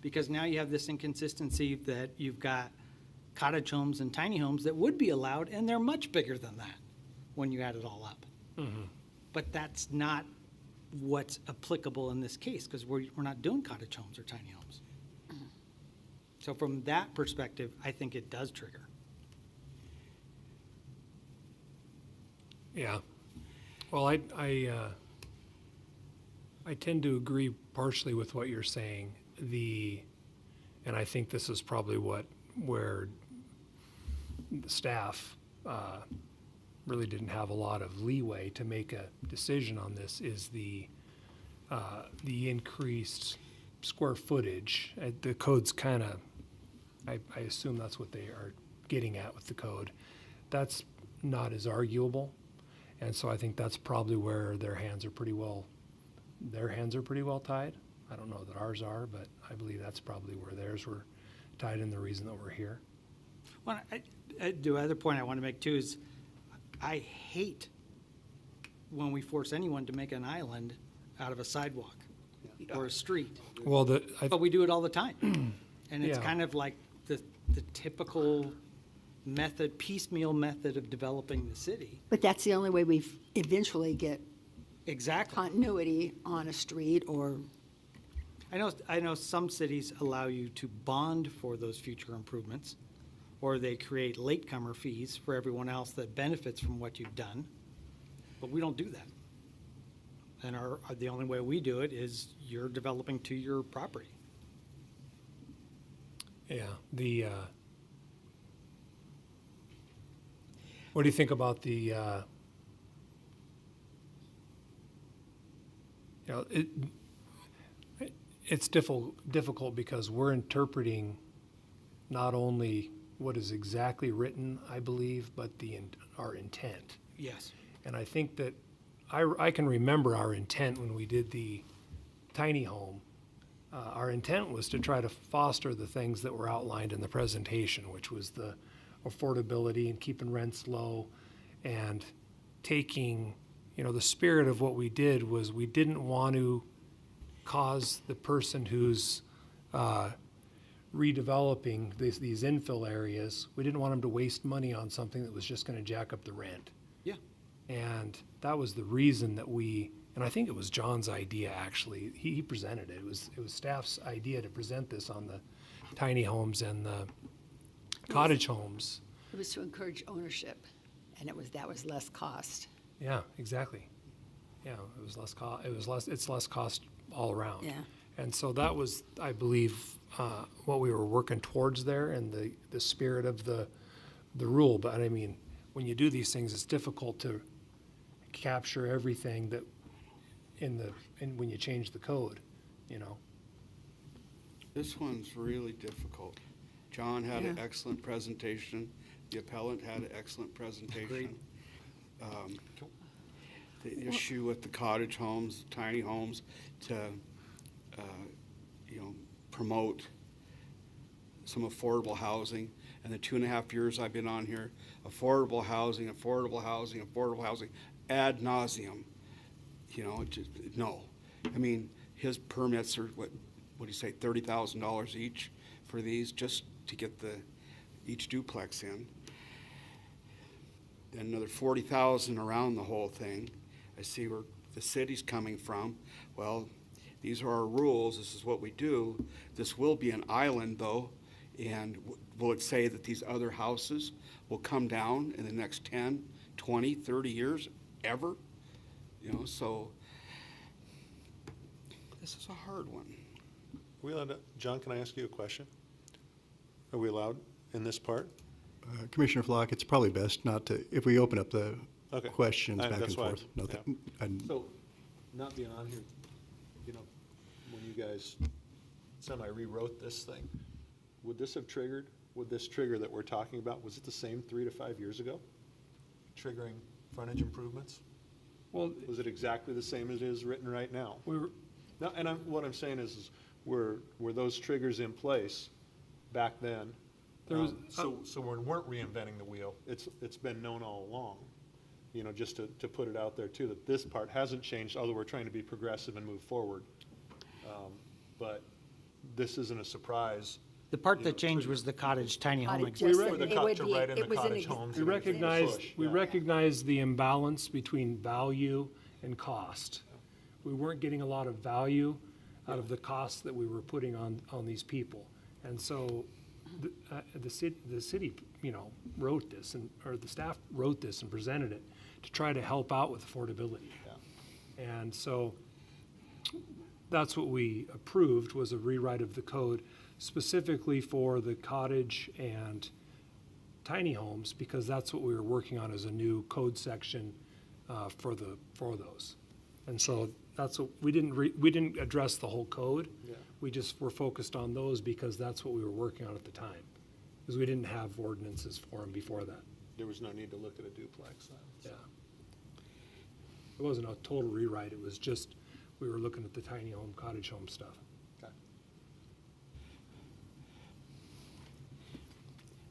Speaker 7: because now you have this inconsistency that you've got cottage homes and tiny homes that would be allowed, and they're much bigger than that when you add it all up. But that's not what's applicable in this case, because we're not doing cottage homes or tiny homes. So from that perspective, I think it does trigger.
Speaker 1: Yeah. Well, I tend to agree partially with what you're saying. And I think this is probably where the staff really didn't have a lot of leeway to make a decision on this, is the increased square footage. The code's kind of, I assume that's what they are getting at with the code. That's not as arguable. And so I think that's probably where their hands are pretty well tied. I don't know that ours are, but I believe that's probably where theirs were tied in, the reason that we're here.
Speaker 7: Well, the other point I want to make too is I hate when we force anyone to make an island out of a sidewalk or a street.
Speaker 1: Well,
Speaker 7: But we do it all the time. And it's
Speaker 1: Yeah.
Speaker 7: kind of like the typical method, piecemeal method of developing the city.
Speaker 8: But that's the only way we eventually get
Speaker 7: Exactly.
Speaker 8: continuity on a street or,
Speaker 7: I know some cities allow you to bond for those future improvements, or they create latecomer fees for everyone else that benefits from what you've done, but we don't do that. And the only way we do it is you're developing to your property.
Speaker 1: Yeah, what do you think about it's difficult because we're interpreting not only what is exactly written, I believe, but our intent.
Speaker 7: Yes.
Speaker 1: And I think that I can remember our intent when we did the tiny home. Our intent was to try to foster the things that were outlined in the presentation, which was the affordability and keeping rents low, and taking, the spirit of what we did was we didn't want to cause the person who's redeveloping these infill areas, we didn't want them to waste money on something that was just going to jack up the rent.
Speaker 7: Yeah.
Speaker 1: And that was the reason that and I think it was John's idea, actually. He presented it. It was staff's idea to present this on the tiny homes and the cottage homes.
Speaker 8: it was to encourage ownership, and that was less cost.
Speaker 1: Yeah, exactly. Yeah, it was less cost. It's less cost all around.
Speaker 8: Yeah.
Speaker 1: And so that was, I believe, what we were working towards there, and the spirit of the rule. But I mean, when you do these things, it's difficult to capture everything that when you change the code,
Speaker 3: This one's really difficult. John had an excellent presentation. The appellant had an excellent presentation. The issue with the cottage homes, tiny homes, to promote some affordable housing in the 2.5 years I've been on here, affordable housing, affordable housing, affordable housing, ad nauseum. You know, just, no. I mean, his permits are, what do you say, $30,000 each for these, just to get each duplex in. Then another 40,000 around the whole thing. I see where the city's coming from. Well, these are our rules, this is what we do. This will be an island though, and will it say that these other houses will come down in the next 10, 20, 30 years, ever? You know, so this is a hard one.
Speaker 9: We allowed John, can I ask you a question? Are we allowed in this part?
Speaker 2: Commissioner Flock, it's probably best not to, if we open up the
Speaker 9: Okay.
Speaker 2: questions back and
Speaker 9: That's why,
Speaker 2: forth. No,
Speaker 9: yeah.
Speaker 2: and
Speaker 9: So, not being on here, you know, when you guys semi-rewrote this thing, would this trigger that we're talking about, was it the same 3 to 5 years ago? Triggering frontage improvements?
Speaker 1: Well,
Speaker 9: Was it exactly the same as it is written right now?
Speaker 1: we were,
Speaker 9: No, and what I'm saying is were those triggers in place back then?
Speaker 1: There was-
Speaker 9: So we weren't reinventing the wheel. It's been known all along, you know, just to put it out there too, that this part hasn't changed, although we're trying to be progressive and move forward. But this isn't a surprise.
Speaker 7: The part
Speaker 9: You
Speaker 7: that
Speaker 9: know,
Speaker 7: changed was the cottage tiny home.
Speaker 8: Cottage,
Speaker 7: exemption.
Speaker 8: just
Speaker 9: For the
Speaker 8: it
Speaker 9: cut
Speaker 8: would
Speaker 9: to
Speaker 8: be-
Speaker 9: right in
Speaker 8: it
Speaker 9: the
Speaker 8: was an
Speaker 9: cottage
Speaker 8: ex-
Speaker 9: homes.
Speaker 1: we
Speaker 9: and the
Speaker 1: recognize,
Speaker 9: push,
Speaker 1: we
Speaker 9: yeah.
Speaker 1: recognize the imbalance between value and cost. We weren't getting a lot of value out of the costs that we were putting on these people. And so the city, you know, wrote this or the staff wrote this and presented it to try to help out with affordability. And so that's what we approved, was a rewrite of the code specifically for the cottage and tiny homes, because that's what we were working on as a new code section for those. And so that's what, we didn't address the whole code.
Speaker 9: Yeah.
Speaker 1: We just were focused on those because that's what we were working on at the time. Because we didn't have ordinances for them before that.
Speaker 9: There was no need to look at a duplex then.
Speaker 1: Yeah. It wasn't a total rewrite, it was just, we were looking at the tiny home, cottage home stuff.
Speaker 9: Okay.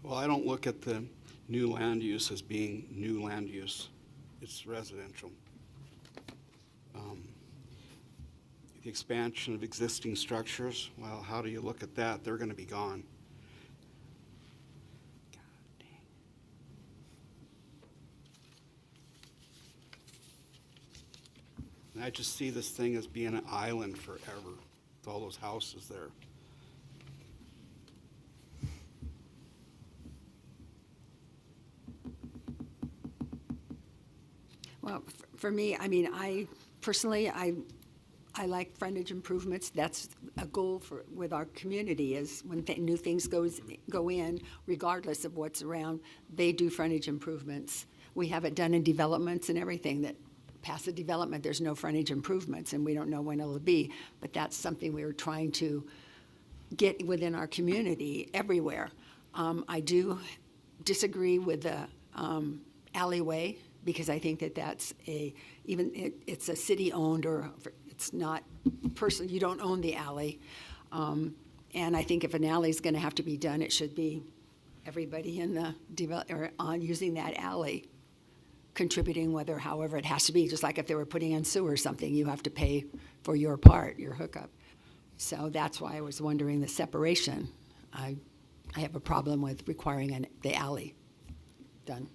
Speaker 3: Well, I don't look at the new land use as being new land use. It's residential. The expansion of existing structures, well, how do you look at that? They're gonna be gone. God dang. And I just see this thing as being an island forever, with all those houses there.
Speaker 8: Well, for me, I mean, I personally, I like frontage improvements. That's a goal with our community, is when new things go in, regardless of what's around, they do frontage improvements. We have it done in developments and everything, that past the development, there's no frontage improvements, and we don't know when it'll be. But that's something we were trying to get within our community everywhere. I do disagree with the alleyway, because I think that that's it's a city-owned, or it's not personal, you don't own the alley. And I think if an alley is going to have to be done, it should be everybody in the or on using that alley contributing, however it has to be. Just like if they were putting in sewer or something, you have to pay for your part, your hookup. So that's why I was wondering the separation. I have a problem with requiring the alley done.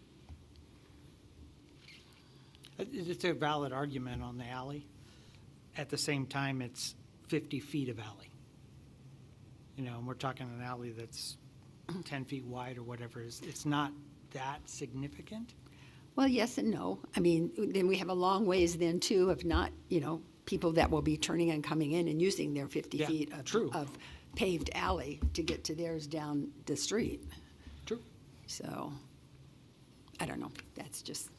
Speaker 7: It's a valid argument on the alley. At the same time, it's 50 feet of alley. You know, and we're talking an alley that's 10 feet wide or whatever. It's not that significant.
Speaker 8: Well, yes and no. I mean, then we have a long ways then too of not, people that will be turning and coming in and using their 50
Speaker 7: Yeah,
Speaker 8: feet
Speaker 7: true.
Speaker 8: of paved alley to get to theirs down the street.
Speaker 7: True.
Speaker 8: So, I don't know. That's just.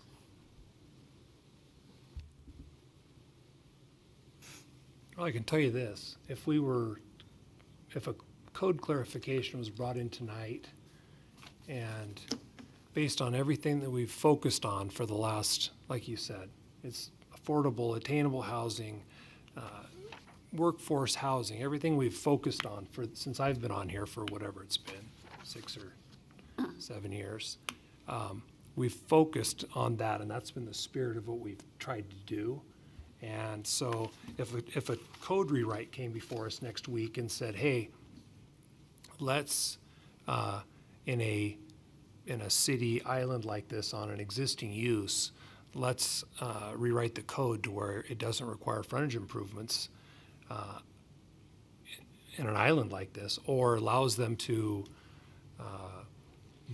Speaker 1: Well, I can tell you this, if a code clarification was brought in tonight, and based on everything that we've focused on for the last, like you said, it's affordable, attainable housing, workforce housing, everything we've focused on since I've been on here for whatever it's been, 6 or 7 years. We've focused on that, and that's been the spirit of what we've tried to do. And so if a code rewrite came before us next week and said, hey, let's, in a city island like this on an existing use, let's rewrite the code to where it doesn't require frontage improvements in an island like this, or allows them to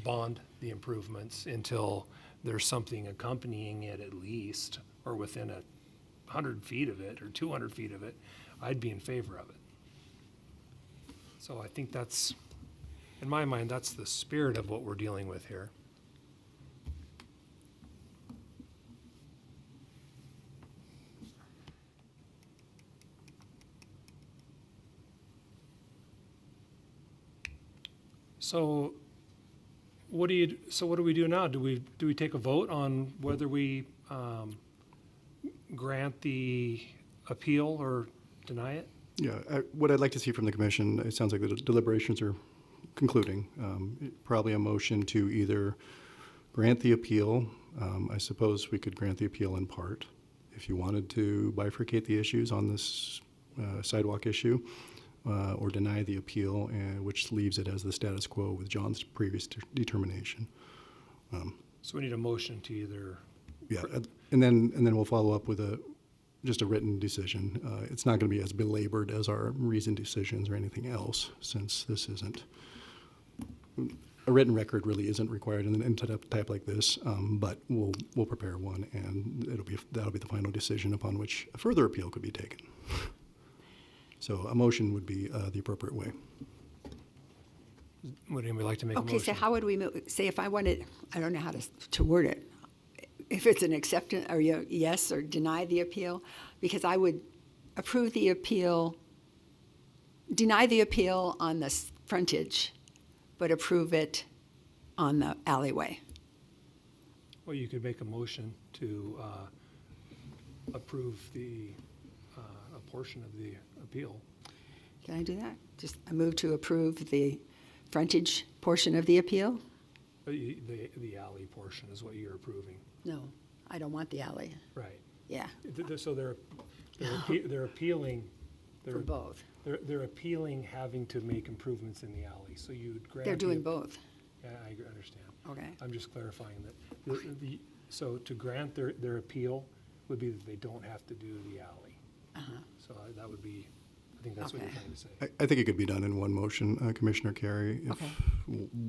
Speaker 1: bond the improvements until there's something accompanying it at least, or within 100 feet of it or 200 feet of it, I'd be in favor of it. So I think that's, in my mind, that's the spirit of what we're dealing with here. So what do we do now? Do we take a vote on whether we grant the appeal or deny it?
Speaker 2: Yeah, what I'd like to see from the commission, it sounds like the deliberations are concluding. Probably a motion to either grant the appeal. I suppose we could grant the appeal in part if you wanted to bifurcate the issues on this sidewalk issue, or deny the appeal, which leaves it as the status quo with John's previous determination.
Speaker 1: So we need a motion to either.
Speaker 2: Yeah, and then we'll follow up with just a written decision. It's not going to be as belabored as our reasoned decisions or anything else, since this isn't, a written record really isn't required in an type like this, but we'll prepare one, and that'll be the final decision upon which a further appeal could be taken. So a motion would be the appropriate way.
Speaker 1: Would anybody like to make a motion?
Speaker 8: Okay, so how would we move, say if I wanted, I don't know how to word it, if it's an acceptance, or yes, or deny the appeal, because I would approve the appeal, deny the appeal on the frontage, but approve it on the alleyway.
Speaker 1: Well, you could make a motion to approve a portion of the appeal.
Speaker 8: Can I do that? Just, I move to approve the frontage portion of the appeal?
Speaker 1: The alley portion is what you're approving.
Speaker 8: No, I don't want the alley.
Speaker 1: Right.
Speaker 8: Yeah,
Speaker 1: So they're appealing.
Speaker 8: for both.
Speaker 1: They're appealing having to make improvements in the alley, so you'd grant.
Speaker 8: They're doing both.
Speaker 1: Yeah, I understand.
Speaker 8: Okay.
Speaker 1: I'm just clarifying that, so to grant their appeal would be that they don't have to do the alley. So that would be, I think that's what you're
Speaker 8: Okay.
Speaker 1: trying to say.
Speaker 2: I think it could be done in one motion, Commissioner Carey, if
Speaker 8: Okay.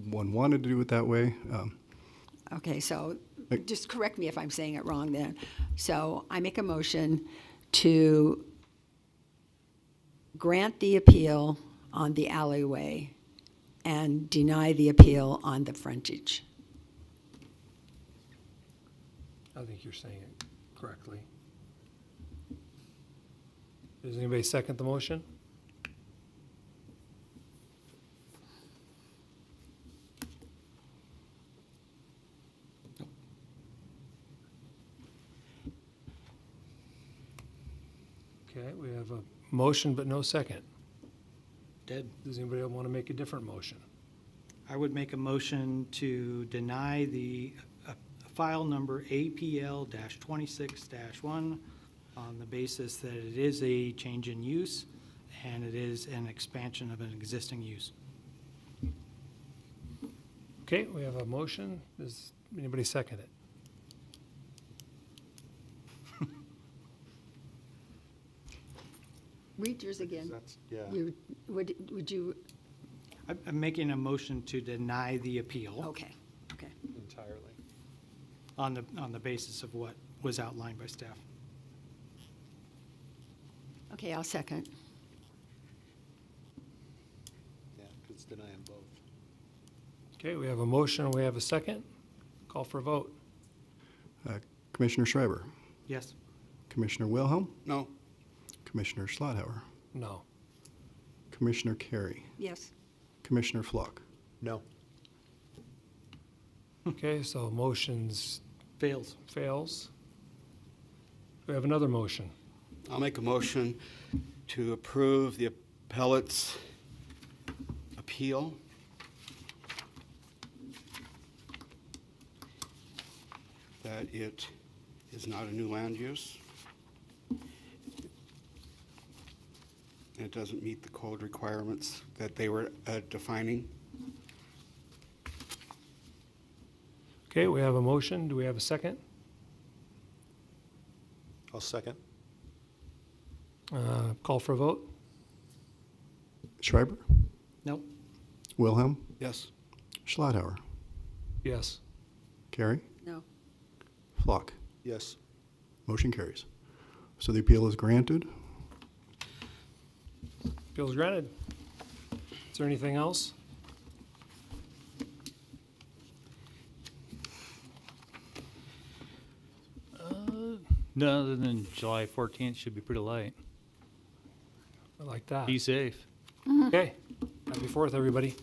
Speaker 2: one wanted to do it that way.
Speaker 8: Okay, so just correct me if I'm saying it wrong then. So I make a motion to grant the appeal on the alleyway and deny the appeal on the frontage.
Speaker 1: I think you're saying it correctly. Does anybody second the motion? Okay, we have a motion but no second.
Speaker 7: Dead.
Speaker 1: Does anybody want to make a different motion?
Speaker 7: I would make a motion to deny the file number APL-26-1 on the basis that it is a change in use and it is an expansion of an existing use.
Speaker 1: Okay, we have a motion. Does anybody second it?
Speaker 8: Read yours again.
Speaker 9: Yeah.
Speaker 8: Would you,
Speaker 7: I'm making a motion to deny the appeal
Speaker 8: okay, okay.
Speaker 9: Entirely.
Speaker 7: on the basis of what was outlined by staff.
Speaker 8: Okay, I'll second.
Speaker 9: Yeah, because it's denying both.
Speaker 1: Okay, we have a motion and we have a second. Call for a vote.
Speaker 2: Commissioner Schreiber,
Speaker 7: Yes.
Speaker 2: Commissioner Wilhelm,
Speaker 3: No,
Speaker 2: Commissioner Schlotthauer,
Speaker 1: No.
Speaker 2: Commissioner Carey,
Speaker 8: Yes.
Speaker 2: Commissioner Flock.
Speaker 9: No.
Speaker 1: Okay, so motions
Speaker 7: Fails.
Speaker 1: fails. We have another motion.
Speaker 3: I'll make a motion to approve the appellate's appeal that it is not a new land use. It doesn't meet the code requirements that they were defining.
Speaker 1: Okay, we have a motion. Do we have a second?
Speaker 9: I'll second.
Speaker 1: Call for a vote?
Speaker 2: Schreiber,
Speaker 7: No,
Speaker 2: Wilhelm,
Speaker 3: Yes.
Speaker 2: Schlauer,
Speaker 1: Yes.
Speaker 2: Carrie,
Speaker 8: No.
Speaker 2: Flock.
Speaker 9: Yes.
Speaker 2: Motion carries. So the appeal is granted.
Speaker 1: Appeal's granted. Is there anything else?
Speaker 6: No, other than July 14th should be pretty light.
Speaker 1: I like that.
Speaker 6: Be safe.
Speaker 1: Okay. Happy 4th, everybody.